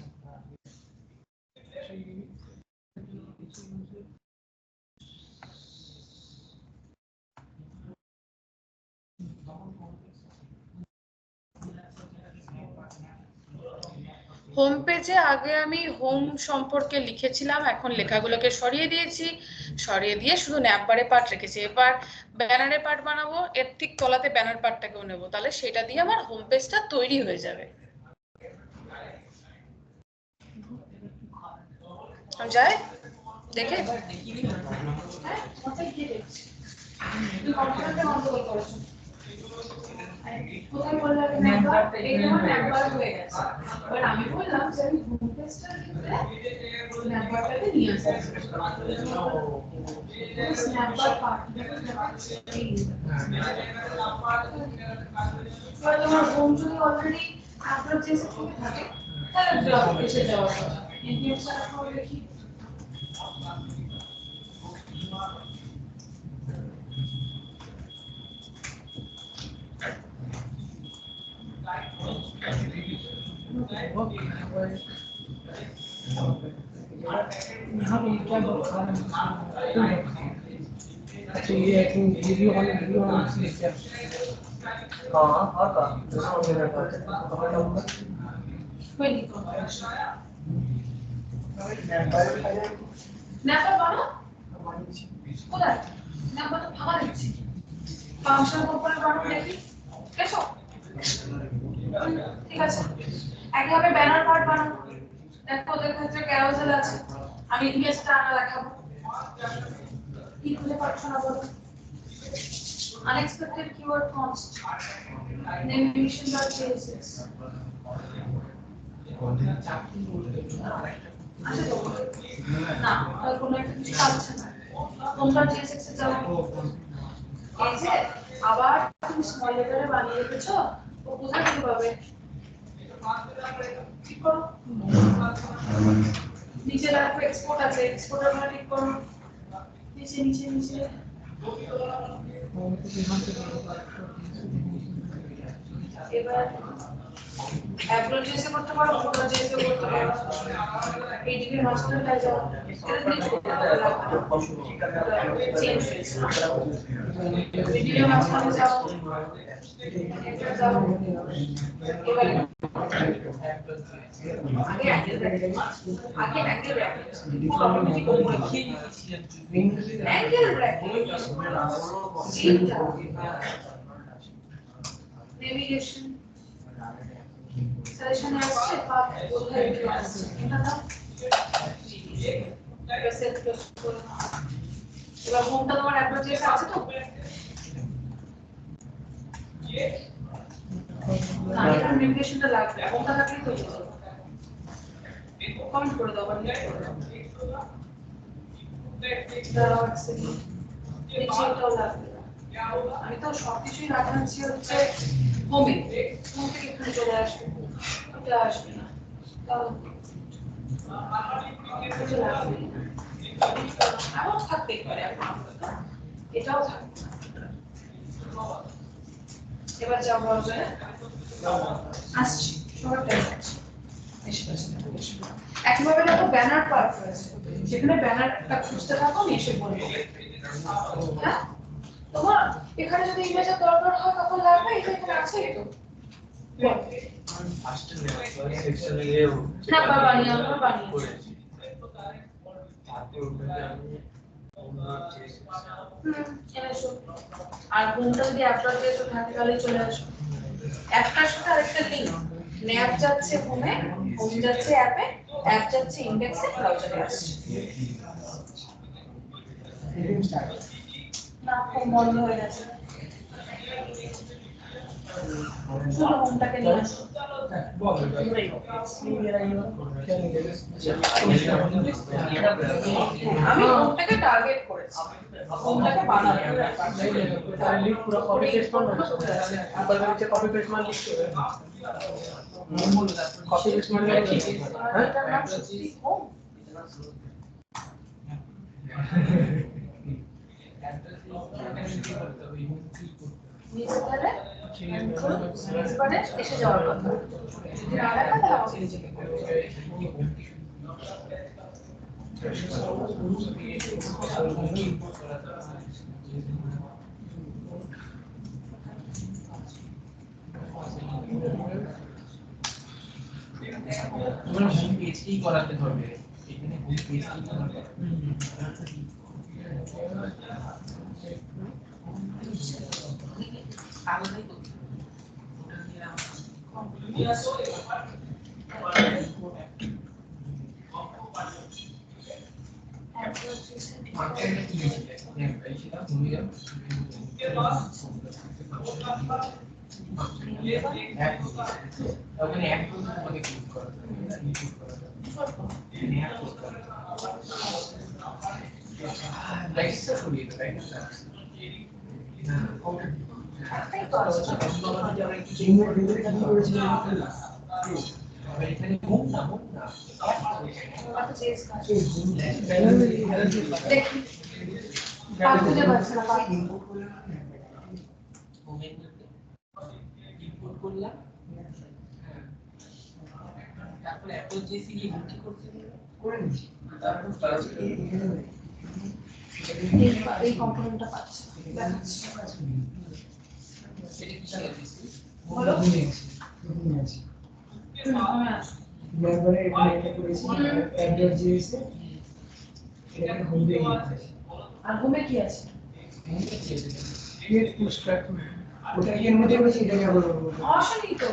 হোম পেজে আগে আমি হোম সম্পর্কে লিখেছিলাম, এখন লেখাগুলোকে সরিয়ে দিয়েছি, সরিয়ে দিয়ে শুধু ন্যাপবারে পার্ট রেখেছি। এবার ব্যানারে পার্ট বানাবো, এর ঠিক তলাতে ব্যানার পার্টটাকেও নেবো, তাহলে সেটা দিয়ে আমার হোম পেজটা তৈরি হয়ে যাবে। যাই দেখে কোথায় বললাম নাম্বার নাম্বার হয়ে গেছে, বাট আমি বললাম যে আমি হোম পেজটার ক্ষেত্রে নাম্বারটাকে নিয়ে আসছি, নাম্বার পার্ট এবার তোমার হোম যদি অলরেডি আপনার চেষ্টা থেকে থাকে তাহলে ব্লগ এসে যাওয়ার কথা এনপিএম সার্চ করে দেখি। अच्छा ये आई थिंक वीडियो वाले क्या? हाँ हाँ का নাম্বার বানো কোথায় নাম্বার তো ভাঙা দিচ্ছি, ফাংশন কম্পোনেন্ট বানো দেখি এসো, ঠিক আছে। একইভাবে ব্যানার পার্ট বানাবো, দেখো ওদের ক্ষেত্রে ক্যারোসেল আছে, আমি ইমেজটা আনা দেখাবো, কি খুঁজে পাচ্ছ না বলো। unexpected keyword const navigation.css আচ্ছা তো না আর কোনো একটা কিছু পাচ্ছে না, তোমরা css এ যাও, এই যে আবার তুমি স্মল লেটারে বানিয়ে রেখেছো, ও কোথায় কি পাবে ঠিক করো, নিচে দেখো এক্সপোর্ট আছে, এক্সপোর্টার মানে ঠিক করো, নিচে নিচে নিচে এবার অ্যাপ.js করতে পারো, অ্যাপ.js করতে পারো, এইদিকে মাস্টারটা যাও, এটা ক্লিক করতে পারো, চেঞ্জ ভিডিও মাস্টারে যাও, এটা যাও, এবার আগে angle bracket, angle bracket navigation suggestion আসছে পাথ কোথায় আসছে এটা দাও, এবার সেট ক্লোজ করো। এবার হোমটা তোমার অ্যাপ.js আছে তো না, এখানে নেভিগেশনটা লাগবে, হোমটা থাকলে তো কমেন্ট করে দাও, নিচে করে দাও, দাও নিচেটাও লাগবে, আমি তো সবকিছুই রাখাচ্ছি হচ্ছে হোমে, হোম থেকে এখানে চলে আসবে, এটা আসবে না, তাও এটা লাগবে না, এমন থাকতেই পারে, এটাও থাকবে না। এবার যাও ব্রাউজারে আসছি, সবার টাইম আছে, এসে গেছে। একইভাবে দেখো ব্যানার পার্ট রয়েছে, সেখানে ব্যানারটা খুঁজতে থাকো, আমি এসে বলবো। হ্যাঁ, তোমার এখানে যদি ইমেজের দরকার হয় তখন লাগবে, এটা এখানে আছে তো। ফার্স্ট সেকশনে গিয়েও না বাবা আমরা বানিয়েছি। তারপর আমি এনেছো। আর কোনটা যদি অ্যাপটা দিয়ে তো থাকে তাহলে চলে আসো। অ্যাপটার সাথে আরেকটা লিংক, ন্যাপ যাচ্ছে হোমে, হোম যাচ্ছে অ্যাপে, অ্যাপ যাচ্ছে ইন্ডেক্সে, ব্রাউজারে আসছে। না হোম বন্ধ হয়ে গেছে, চলো হোমটাকে নিয়ে আসো। আমি হোমটাকে টার্গেট করেছি, হোমটাকে বানাবো। পুরো কপি পেস্ট করো না, আবার নিচে কপি পেস্ট মান লিখতে হবে। কপি পেস্ট মান লিখতে হ্যাঁ, এটার নাম সত্যি হোম। নিচে তাহলে এবারে এসে যাওয়ার কথা, যদি না দেখা তাহলে আমাকে নিচে তোমরা হোম পেজটি করাতে হবে, এখানে হোম পেজটি করাতে ওখানে এক করে ক্লিক করো, রাইট সাইড করিয়ে দাও, রাইট সাইড একটাই তো আছে। এখানে হোম না আমাকে চেঞ্জ কাজ দেখি পাঠিয়ে পারছ না, পাঠিয়ে হোমের মধ্যে ইম্পোর্ট করলাম, তারপর অ্যাপল জেসি কি ভর্তি করতে করে নিচ্ছি, তারপর এই কম্পোনেন্টটা পাচ্ছি দেখাচ্ছি। সেটা কি শেয়ার দিচ্ছি বলো আমি আছি। একবারে এখানে এটা করেছি অ্যাড্রেস দিয়েছে, এখানে হোম দিয়ে দিয়েছে। আর হোমে কি আছে? ক্রিয়েট পুস্ট্র্যাক, ওটা কি এর মধ্যে করেছি, এটাকে আবার বলবো। আসেনি তো,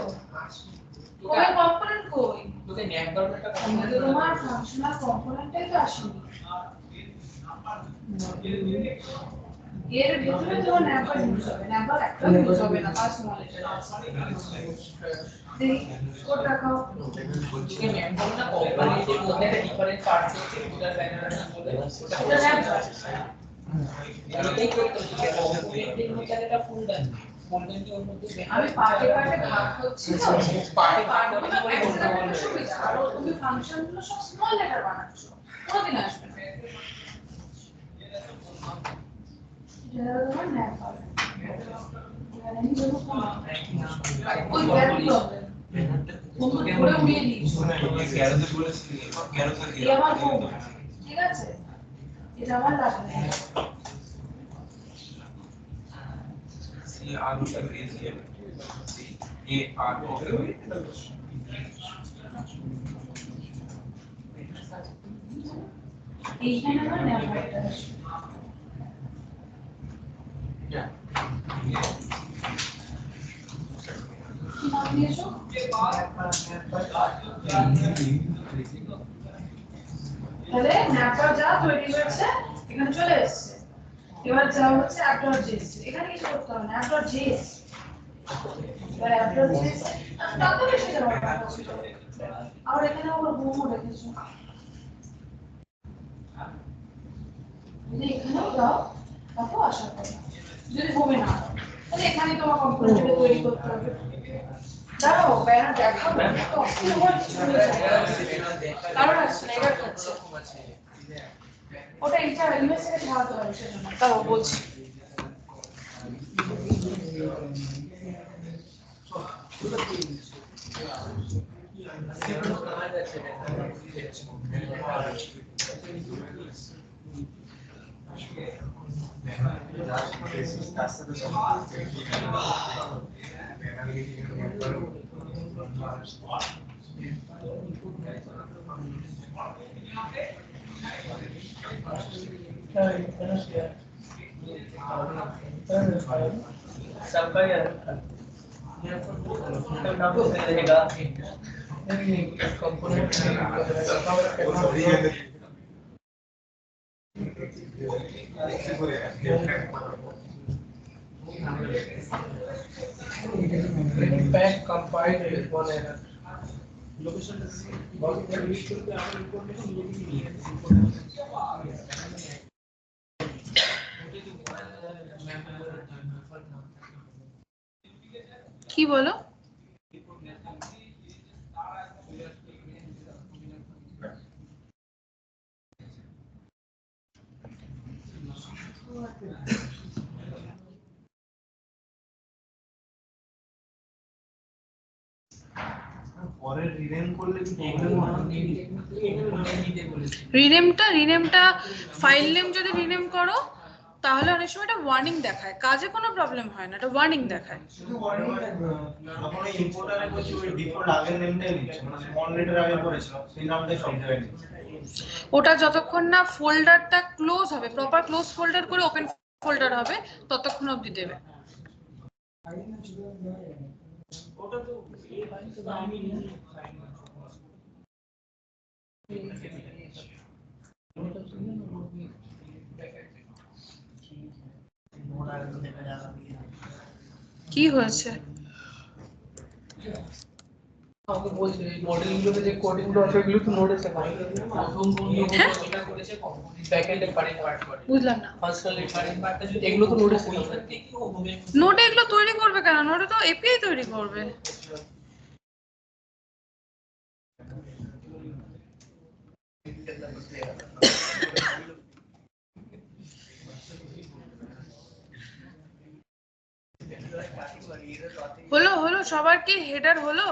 হোমে কম্পোনেন্ট কই? তোকে ন্যাপ ডটটা কিন্তু তোমার ফাংশনাল কম্পোনেন্টটাই তো আসেনি। এর ভিতরে তোমার ন্যাপার ইউজ হবে, ন্যাপার একটা ইউজ হবে না, পাঁচ মনিটর আছে। দেখি কোড দেখাও। তোকে ন্যাপ ডটটা কম্পোনেন্টের মধ্যে একটা ডিফারেন্ট পার্ট আছে, ফুটার ব্যানার আছে বলে এটা ন্যাপ এটাই করতে হবে, কম্পোনেন্টের মধ্যে একটা ফোল্ডার, ফোল্ডারটি ওর মধ্যে আমি পার্টে পার্টে ভাগ করছি তো, পার্টে ভাগ পার্টগুলো করে একসাথে করতে করলে সুবিধা, আর তুমি ফাংশনগুলো সব স্মল লেটার বানাচ্ছ, কোনোদিন আসবে না। এটা তোমার ন্যাপ হবে, এখানে আমি দেবো কোন ওই ব্যাটারি প্রবলেম তুমি ধরে উড়িয়ে দিয়েছো। গ্যারেজে বলেছি, গ্যারেজে এই আমার হোম, ঠিক আছে, এটা আমার লাগবে। C R O S A আর ও এইখানে আমার ন্যাপ হবে। কি নাম দিয়েছো? তাহলে ন্যাপটা যা তৈরি হয়েছে এখানে চলে এসেছে, এবার যা হচ্ছে app.js, এখানে কিছু করতে হবে না, app.js, এবার app.js তাতে বেশি দেওয়া আর এখানে ওর হোমও রেখেছো, যদি এখানেও দাও তাতেও আশা করি যদি হোমে না দাও তাহলে এখানে তোমার কম্পোনেন্টটা তৈরি করতে হবে। দাঁড়াও ব্যানার দেখাবো তো অস্থির হওয়ার কিছু নেই, কারণ আসছে না এবার খাচ্ছে ওটা এটা ইমেজ থেকে ছাড়াতে হবে, সেজন্য তাও বলছি। सबका यार नाम तो रहेगा नहीं component pack compiled with one error location बहुत रीड करके आप रिपोर्ट में কি বলো? পরে রিনেম করলে কি প্রবলেম হয়? রিনেমটা ফাইল নেম যদি রিনেম করো তাহলে অনেক সময় এটা ওয়ার্নিং দেখায়, কাজে কোনো প্রবলেম হয় না, এটা ওয়ার্নিং দেখায়। শুধু ওয়ার্নিং যখন ওই ইম্পোর্টারে বলছি ওই ডিফল্ট আগের নেমটাই নিচ্ছে, মানে স্মল লেটার আগে করেছিলাম সেই নামটাই সব জায়গায় নিচ্ছে। ওটা যতক্ষণ না ফোল্ডারটা ক্লোজ হবে, প্রপার ক্লোজ ফোল্ডার করে ওপেন ফোল্ডার হবে, ততক্ষণ অবধি দেবে। ওটা তো এই ফাইল তো আমি কি হয়েছে? আমাকে বলছে এই মডেলগুলোতে যে কোডিংগুলো আছে ওগুলো তো নোডে শেখায় প্রথম কোন এটা করেছে ব্যাকএন্ডে কারেন্ট পার্ট করে বুঝলাম না। ফাংশনাল কারেন্ট পার্টটা যদি এগুলো তো নোডে শেখায় নোটে এগুলো তৈরি করবে কেন? নোটে তো এপিআই তৈরি করবে। হলো সবার কি হেডার হলো?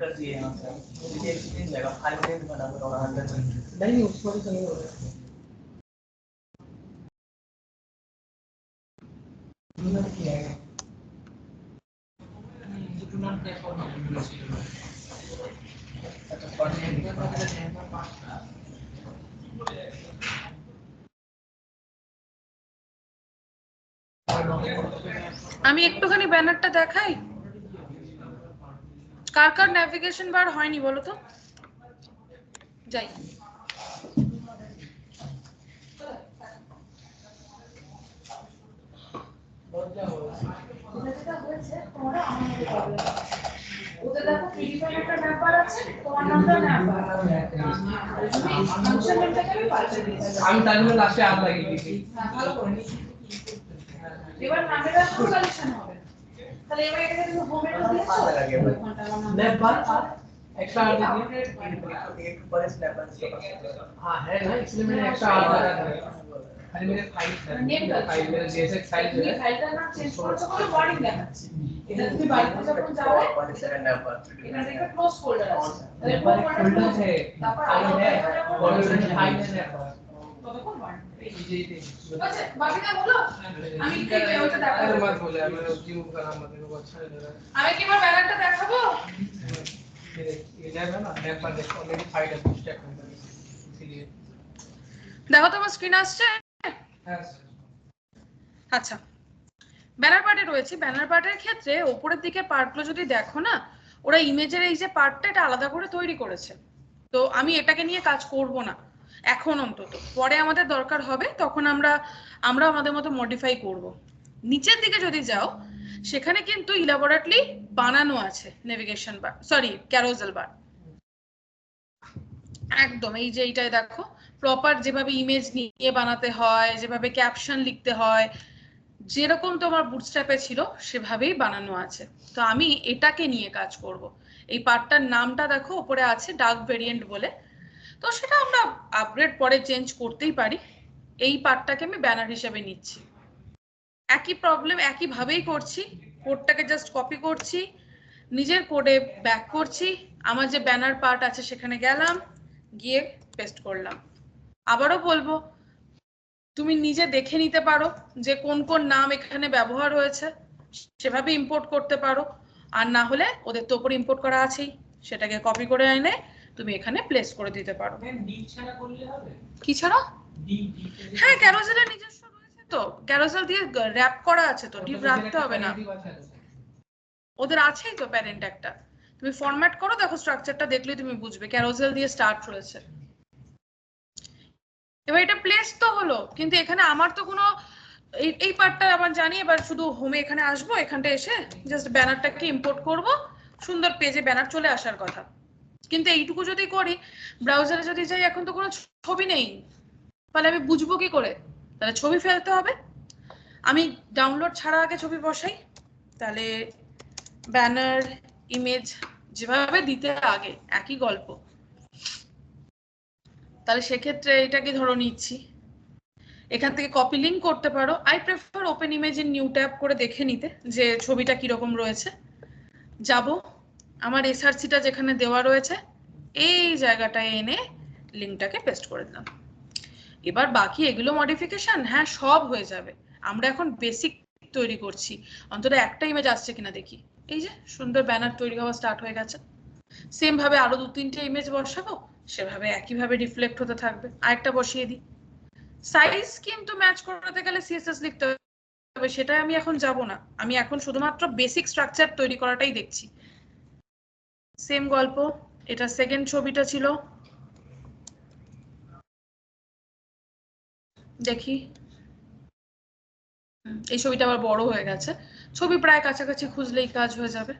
कर दिए यहाँ से मुझे एक दिन लगा फाइल में बना हुआ अंदर नहीं उसको भी सही हो गया किया है कितना देखो अच्छा पढ़ने আমি একটুখানি ব্যানারটা দেখাই। কার কার নেভিগেশন বার হয়নি বলো তো? যাই। ওতে দেখো প্রিডিফাইন একটা নাম্বার আছে, তোমার নামটা নাম্বার। ফাংশন নেমটাকে আমি পাল্টে দিয়েছি। আমি তার জন্য লাস্টে আর লাগিয়ে দিয়েছি। ভালো করে নিয়েছি। এবার নামের আর কোনো কালেকশন হবে না। তাহলে এবার এটাকে তুমি হোমে তো দিয়েছো। नेपर एक्स्ट्रा आ दीजिए एक पर स्नैपर हाँ है ना इसलिए मैंने एक्स्ट्रा आ लगा दिया खाली मेरे फाइल फाइल मेरे जैसे फाइल जो है ফাইলটা নাম চেঞ্জ করছো বলে ওয়ার্নিং দেখাচ্ছে। এটা তুমি বাড়িতে যখন যাবে এটা দেখবে ক্লোজ ফোল্ডার আছে। তাহলে नेपर फोल्डर है তারপর फाइल है ফোল্ডার फाइल है नेपर ততক্ষণ ওয়ার্নিং। जी जी আচ্ছা বাকিটা বলো। আমি কি ওটা अरे দেখাবো? मत बोले मैं उसकी का नाम मत मेरे को अच्छा नहीं लग रहा আমি কি আমার ব্যানারটা দেখাবো? ये जाएगा ना बैक पर देखो ऑलरेडी फाइल है कुछ स्टेप में इसीलिए দেখো তোমার স্ক্রিন আসছে। হ্যাঁ আচ্ছা, ব্যানার পার্টে রয়েছে। ব্যানার পার্টের ক্ষেত্রে উপরের দিকে পার্টগুলো যদি দেখো না, ওরা ইমেজের এই যে পার্টটা এটা আলাদা করে তৈরি করেছে। তো আমি এটাকে নিয়ে কাজ করব না এখন অন্তত, পরে আমাদের দরকার হবে তখন আমরা আমাদের মতো মডিফাই করব। নিচের দিকে যদি যাও সেখানে কিন্তু ইলাবোরেটলি বানানো আছে নেভিগেশন বার, সরি ক্যারোসেল বার। একদম এই যে এইটাই দেখো, প্রপার যেভাবে ইমেজ নিয়ে বানাতে হয়, যেভাবে ক্যাপশন লিখতে হয়, যেরকম তোমার বুটস্ট্র্যাপে ছিল সেভাবেই বানানো আছে। তো আমি এটাকে নিয়ে কাজ করব। এই পার্টটার নামটা দেখো উপরে আছে ডার্ক ভেরিয়েন্ট বলে, তো সেটা আমরা আপগ্রেড পরে চেঞ্জ করতেই পারি। এই পার্টটাকে আমি ব্যানার হিসেবে নিচ্ছি। একই প্রবলেম একইভাবেই করছি, কোডটাকে জাস্ট কপি করছি, নিজের কোডে ব্যাক করছি, আমার যে ব্যানার পার্ট আছে সেখানে গেলাম, গিয়ে পেস্ট করলাম। আবারও বলবো, তুমি নিজে দেখে নিতে পারো যে কোন কোন নাম এখানে ব্যবহার হয়েছে, সেভাবে ইম্পোর্ট করতে পারো। আর না হলে ওদের তো উপরে ইম্পোর্ট করা আছেই, সেটাকে কপি করে এনে তুমি এখানে প্লেস করে দিতে পারো। কি ছাড়া? হ্যাঁ, ক্যারোসেলের নিজস্ব রয়েছে তো, ক্যারোসেল দিয়ে র‍্যাপ করা আছে তো, ডিপ রাখতে হবে না, ওদের আছেই তো প্যারেন্ট একটা। তুমি ফরম্যাট করো, দেখো স্ট্রাকচারটা দেখলেই তুমি বুঝবে ক্যারোসেল দিয়ে স্টার্ট রয়েছে। এবার এটা প্লেস তো হলো, কিন্তু এখানে আমার তো কোনো এই পার্টটা আমার জানি। এবার শুধু হোমে এখানে আসবো, এখানটা এসে জাস্ট ব্যানারটাকে ইম্পোর্ট করব, সুন্দর পেজে ব্যানার চলে আসার কথা। কিন্তু এইটুকু যদি করি, ব্রাউজারে যদি যাই এখন তো কোনো ছবি নেই, তাহলে আমি বুঝবো কি করে? তাহলে ছবি ফেলতে হবে। আমি ডাউনলোড ছাড়া আগে ছবি বসাই, তাহলে ব্যানার ইমেজ যেভাবে দিতে আগে একই গল্প। তাহলে সেক্ষেত্রে এটাকে ধরো নিচ্ছি, এখান থেকে কপি লিঙ্ক করতে পারো। I prefer open image in new tab করে দেখে নিতে যে ছবিটা কিরকম রয়েছে। যাব আমার এসআরসিটা যেখানে দেওয়া রয়েছে এই জায়গাটায় এনে লিঙ্কটাকে পেস্ট করে দিলাম। এবার বাকি এগুলো মডিফিকেশন হ্যাঁ সব হয়ে যাবে। আমরা এখন বেসিক তৈরি করছি, অন্তত একটা ইমেজ আসছে কিনা দেখি। এই যে সুন্দর ব্যানার তৈরি হওয়া স্টার্ট হয়ে গেছে। সেম ভাবে আরো 2-3টে ইমেজ বসাবো, সেভাবে একইভাবে রিফ্লেক্ট হতে থাকবে। আরেকটা বসিয়ে দিই। সাইজ কিন্তু ম্যাচ করতে গেলে সিএসএস লিখতে হবে, সেটা আমি এখন যাব না। আমি এখন শুধুমাত্র বেসিক স্ট্রাকচার তৈরি করাটাই দেখছি। সেম গল্প, এটা সেকেন্ড ছবিটা ছিল, দেখি এই ছবিটা আবার বড় হয়ে গেছে। ছবি প্রায় কাছাকাছি খুঁজলেই কাজ হয়ে যাবে।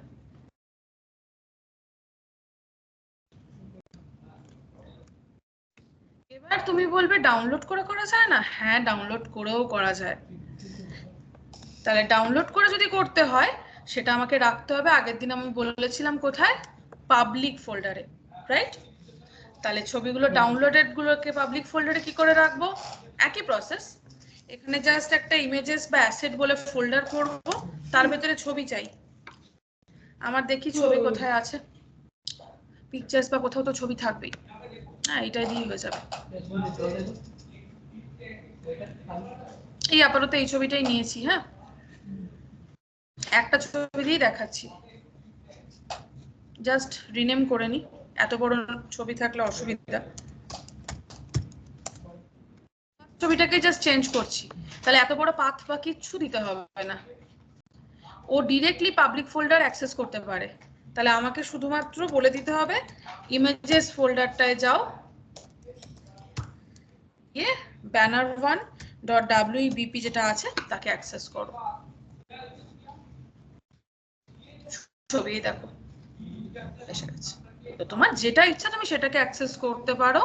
এবার তুমি বলবে ডাউনলোড করে করা যায় না? হ্যাঁ, ডাউনলোড করেও করা যায়। তাহলে ডাউনলোড করে যদি করতে হয় সেটা আমাকে রাখতে হবে, আগের দিন আমি বলেছিলাম কোথায়, পাবলিক ফোল্ডারে, রাইট? তাহলে ছবিগুলো ডাউনলোডেড গুলোকে পাবলিক ফোল্ডারে কি করে রাখবো? একই প্রসেস। এখানে জাস্ট একটা ইমেজেস বা অ্যাসেট বলে ফোল্ডার করব, তার ভেতরে ছবি চাই। আমার দেখি ছবি কোথায় আছে, পিকচার্স বা কোথাও তো ছবি থাকবেই। হ্যাঁ, এটাই দিয়ে হয়ে যাবে। এই আপাতত এই ছবিটাই নিয়েছি। হ্যাঁ, একটা ছবি দিয়ে দেখাচ্ছি, জাস্ট রিনেম করে নি, এত বড় ছবি থাকলে অসুবিধা। ছবিটাকে জাস্ট চেঞ্জ করছি, তাহলে এত বড় পাথ বা কিচ্ছু দিতে হবে না, ও ডিরেক্টলি পাবলিক ফোল্ডার অ্যাক্সেস করতে পারে। তাহলে আমাকে শুধুমাত্র বলে দিতে হবে ইমেজেস ফোল্ডারটায় যাও, গিয়ে banner1.webp যেটা আছে তাকে অ্যাক্সেস করো। ছবি দেখো এসে গেছে। তো তোমার যেটা ইচ্ছা তুমি সেটাকে অ্যাক্সেস করতে পারো।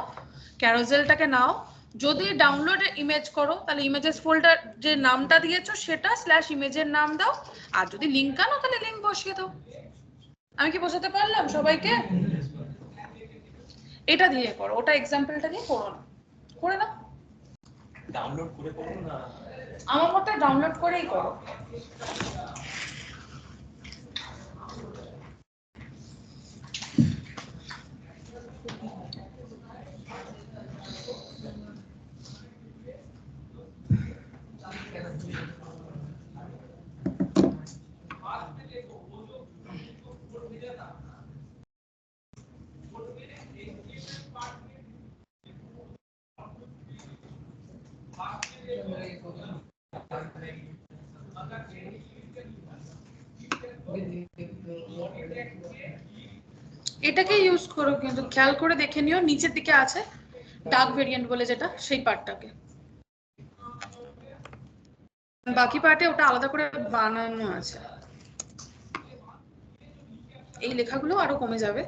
ক্যারোসেলটাকে নাও, যদি ডাউনলোডে ইমেজ করো তাহলে ইমেজেস ফোল্ডার যে নামটা দিয়েছো সেটা /ইমেজের নাম দাও, আর যদি লিঙ্ক আনো তাহলে লিঙ্ক বসিয়ে দাও। আমি কি বোঝাতে পারলাম সবাইকে? এটা দিয়ে করো, ওটা এক্সাম্পলটা দিয়ে করো না, করে নাও। ডাউনলোড করে করো না, আমার মতে ডাউনলোড করেই করো। এটাকে ইউজ করো, কিন্তু খেয়াল করে দেখে নিও নিচের দিকে আছে ডার্ক ভেরিয়েন্ট বলে যেটা, সেই পার্টটাকে। বাকি পার্টে ওটা আলাদা করে বানানো আছে। এই লেখাগুলো আরো কমে যাবে,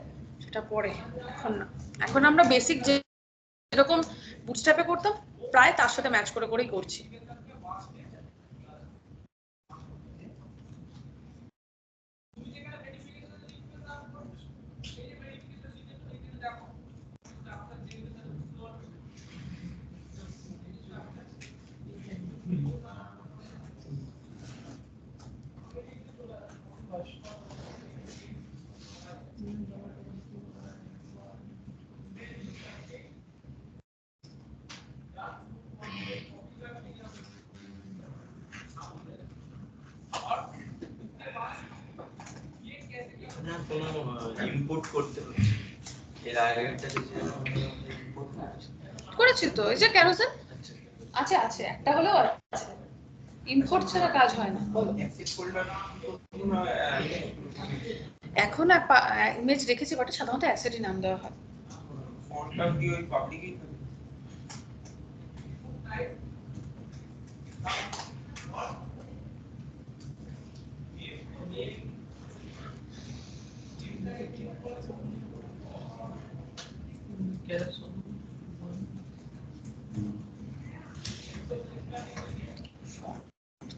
সেটা পরে, এখন না। এখন আমরা বেসিক যেরকম বুটস্ট্র্যাপে করতাম প্রায় তার সাথে ম্যাচ করে করেই করছি। না কোনো ইম্পোর্ট করতে হচ্ছে, এর আগেরটা যে ইম্পোর্ট করেছি তো, এই যে ক্যারোসেন আছে আছে, একটা হলেও আছে। ইম্পোর্ট ছাড়া কাজ হয় না। বলো, এখন ইমেজ রেখেছি বাট সাধারণত অ্যাসেটই নাম দেওয়া হয়। ফন্টটা কি ওই পাবলিকই থাকে?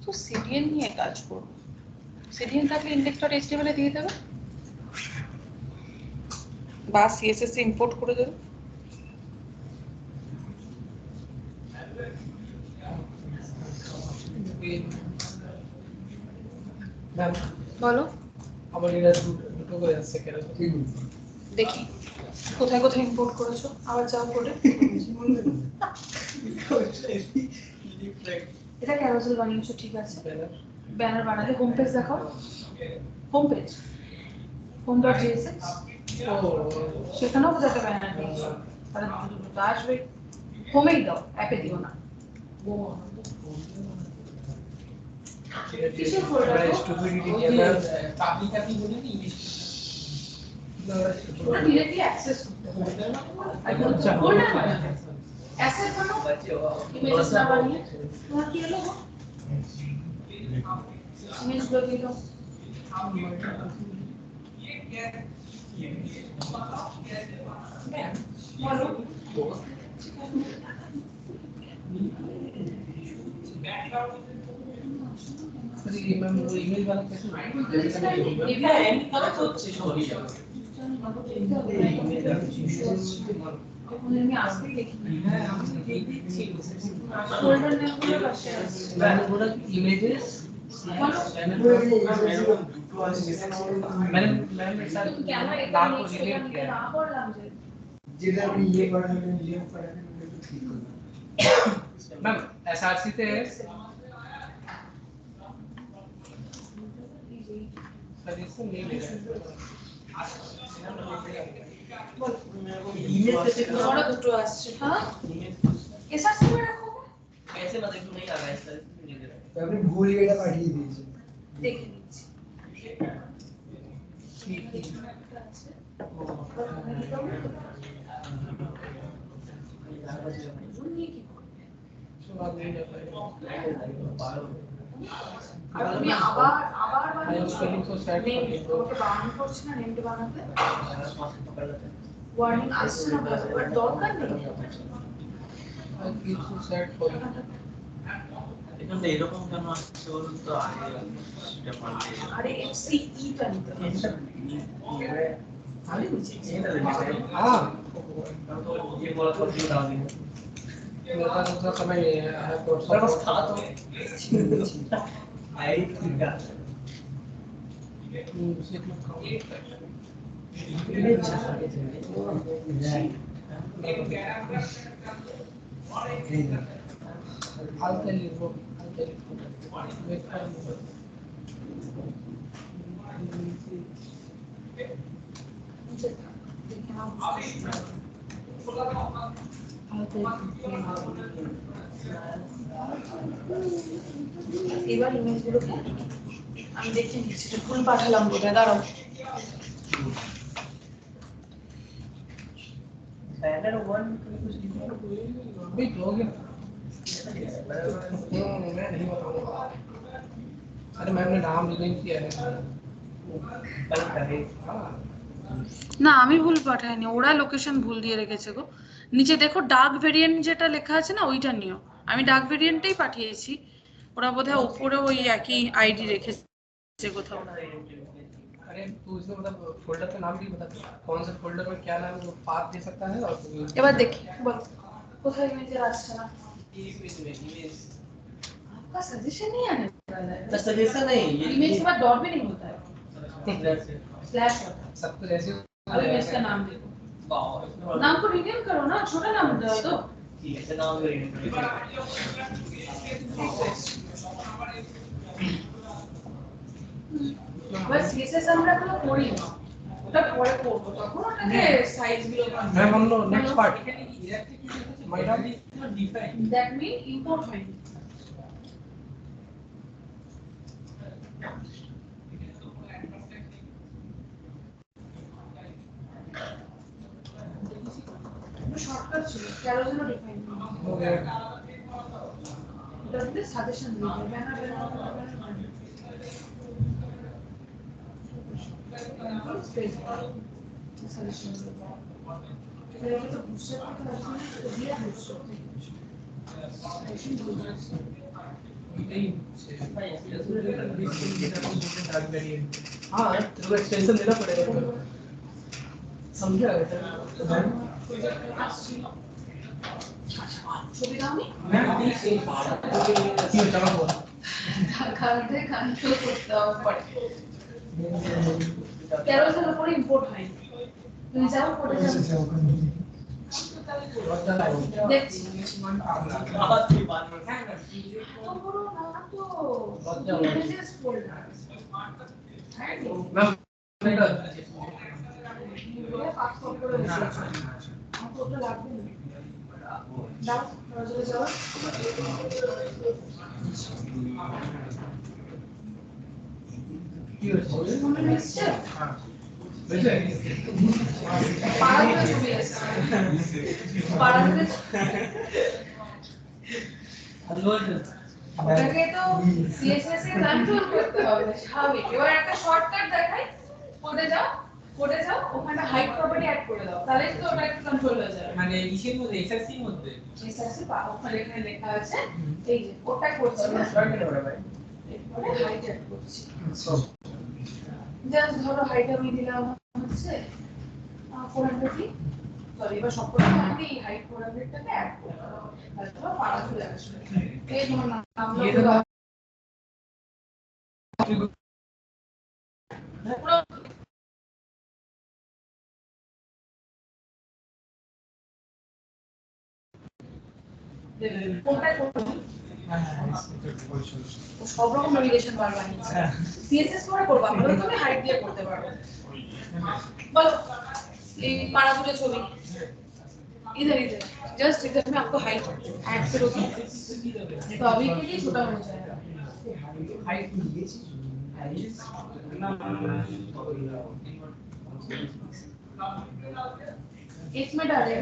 তো সিডিএন নিয়ে কাজ করবো, সিডিএন থাকলে ইন্ডেক্স ডট এইচটিএমএল এ দিয়ে দেবে বা সিএসএস এ ইম্পোর্ট করে দেবে। বলো, আমার এটা দুটো করে আসছে কেন? দেখি কোথায় কোথায় ইম্পোর্ট করেছো, আবার যাও করে। এটা ক্যারোসেল বানিয়েছো, ঠিক আছে। ব্যানার বানালে হোম পেজ দেখাও, home page, home dot JSX, সেখানেও তো একটা ব্যানার দিয়েছো, তাহলে দুটো আসবে। হোমেই দাও, অ্যাপে দিও না। কিসের ফোল্ডার? স্টুপিডিটি পাবলিক আপনি বলেন ইংলিশ ওটা ডিরেক্টলি অ্যাক্সেস করতে হবে। আচ্ছা, ফোল্ডার মানে অ্যাসেট বানাও, ইমেজ না বানিয়ে তোমার কি হলো? ইমেজ গুলো দিয়ে দাও। বলো, ইমেল বানাতে कैसे আমি আসতে দেখি ফোল্ডার নেমগুলো পাশে আছে। ইমেজেস দুটো আসছে। मैंने सर কেন এটা नाम को নেক্সট डिलीट থেকে किया না করলাম যে যেটা আপনি ইয়ে বানাবেন লিঙ্ক বানাবেন ওটা ঠিক করুন। मैम एसआरसी তে सजेशन नहीं ले रहा ইমেজ থেকে বড় দুটো আসছে। হ্যাঁ এসআরসি में রাখো, कैसे मतलब क्यों नहीं आ रहा है सर? তো আপনি ভুল এটা পাঠিয়ে দিয়েছেন। দেখে নিচ্ছি। আর তুমি আবার বানিয়েছো, তোমাকে বানানো করছে না নেমটা বানাতে, ওয়ার্নিং আসছে না, বাট দরকার নেই। কিছু সেট করে এখানে এরকম কেন আসছে বলুন তো? আগে সেটা পাল্টে আরে এফসিই টা নিতে হবে। আমি বুঝি हां ये बोला था कि डाल देंगे। मेरे पास उतना समय नहीं है तो मेरे पास था तो आई थी क्या? I'll tell you, bro. I'll tell you. Wait for a moment. I'll take এবার ইমেজগুলোকে আমি দেখে নিচ্ছি, ফুল পাঠালাম বলে, দাঁড়াও। बैनर वन कुछ लिखा है भाई हो गया मैं नहीं बताऊंगा अरे मैम ने नाम नहीं किया है कल करे हाँ না আমি ভুল পাঠাইনি, ওরা লোকেশন ভুল দিয়ে রেখেছে গো। নিচে দেখো ডার্ক ভেরিয়েন্ট যেটা লেখা আছে না, ওইটা নিও। আমি ডার্ক ভেরিয়েন্টটাই পাঠিয়েছি, ওরা বোধহয় উপরে ওই একই আইডি রেখেছে কোথাও। अरे तू इसमें मतलब फोल्डर का नाम भी बता कौन से फोल्डर में क्या नाम है वो पाथ दे सकता है और এবার দেখি বল কোথায় ইমেজের আসছে না। इमेज आपका सजेशन नहीं आने वाला है, बस सजेशन नहीं इमेज के बाद डॉट भी नहीं होता है, स्लैश होता है। सब कुछ ऐसे अब इमेज का नाम देखो, नाम को रिनेम करो ना, छोटा नाम दो तो ठीक है नाम बस सीएसएस আমরা কোনো করি না, ওটা পরে করব, তখন ওটাকে সাইজ গুলো मैम हम लोग next part might not be define that mean import হয়। শর্টকাট ছিল, কেন যেন ডিফাইন हो गया ওটাতে সাজেশন দিয়ে দেবে, ব্যানার স্পেস সাজেশন দিয়ে তো বুঝতে পারতে তো দিয়ে বুঝতে हाँ तेरे को एक्सटेंशन देना पड़ेगा समझा ছবি দাওনি मैम प्लीज से क्यों चलो बोल ঢাকাতে কন্ট্রোল করতে হবে পরে, ক্যারোসেল উপরে ইম্পোর্ট হয়। তুমি যাও করে যাও দেখছি তো বড় না তো ইমেজেস ফোল্ডার मैम পাসওয়ার্ড করে বসেছো, আমার তো ওটা লাগবে না। দাও নজরে যাও, কি হচ্ছে মনে হচ্ছে বুঝলে পাড়াতে ছবি আছে, পাড়াতে ওটাকে তো সিএসএস এ কন্ট্রোল করতে হবে স্বাভাবিক। এবার একটা শর্টকাট দেখাই, কোডে যাও ওখানে হাইট প্রপার্টি অ্যাড করে দাও, তাহলে তো ওটা একটু কন্ট্রোল হয়ে যাবে। মানে ইসের মধ্যে এসএসসির মধ্যে এসএসসি ওখানে এখানে লেখা আছে, এই যে ওটা করছি না, এরপরে হাইট অ্যাড করছি। জাস্ট ধরো হাইট আমি দিলাম হচ্ছে 400, সরি এবার সবকটা আমি এই হাইট 400 টাকে অ্যাড করব, তারপর পাড়া চলে আসবে। এই ধরো নাম দাও কোনটা করব, সব রকম নেভিগেশন বার বানিয়েছে। সিএসএস করে করবা, বলো তুমি হাইট দিয়ে করতে পারো। বলো এই पाड़ा ছবি इधर इधर जस्ट इधर में आपको हाइट ऐड करोगे तो अभी के लिए छोटा हो जाएगा। हाइट इसमें डाले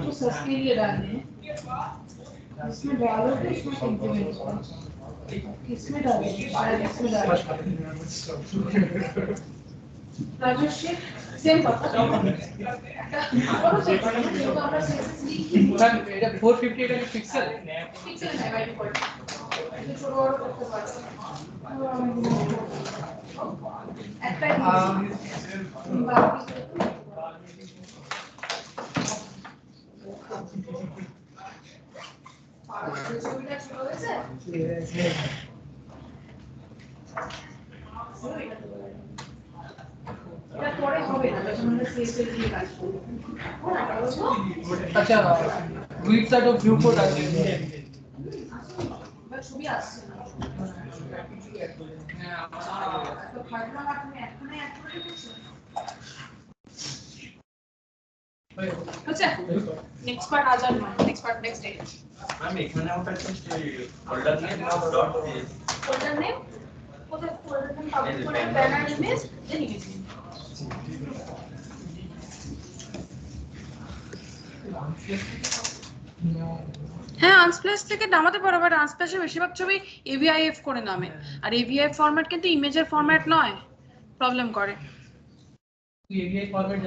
तो सर्च के लिए डालने हैं, इसमें डालोगे इसमें इंक्रीमेंट किसमें डालोगे, इसमें डालोगे राजेश सेम पता मैम এটা 450 এটা পিক্সেল पिक्सेल है बाय डिफॉल्ट ये छोटा और करते पारो একটা ছবিটা ছোট হয়েছে এটা পরে হবে না, যখন আমরা সিএসএস দিয়ে কাজ করব। আচ্ছা উইডথ অফ ভিউ কোড আছে বা ছবি আসছে না, তো ফাইলটা তুমি এখনই অ্যাড করে দিচ্ছ। হচ্ছে নেক্সট পার্ট আজ আর নয়, next part next day. Ma'am এখানে ওটা হচ্ছে folder name dot folder name কোথায়? Folder name public folder banner image then image name. হ্যাঁ আনস্প্লেস থেকে নামাতে পারো, বাট আনস্প্লেসে বেশিরভাগ ছবি AVIF করে নামে, আর AVIF ফরম্যাট কিন্তু ইমেজের ফরম্যাট নয়, প্রবলেম করে। AVI format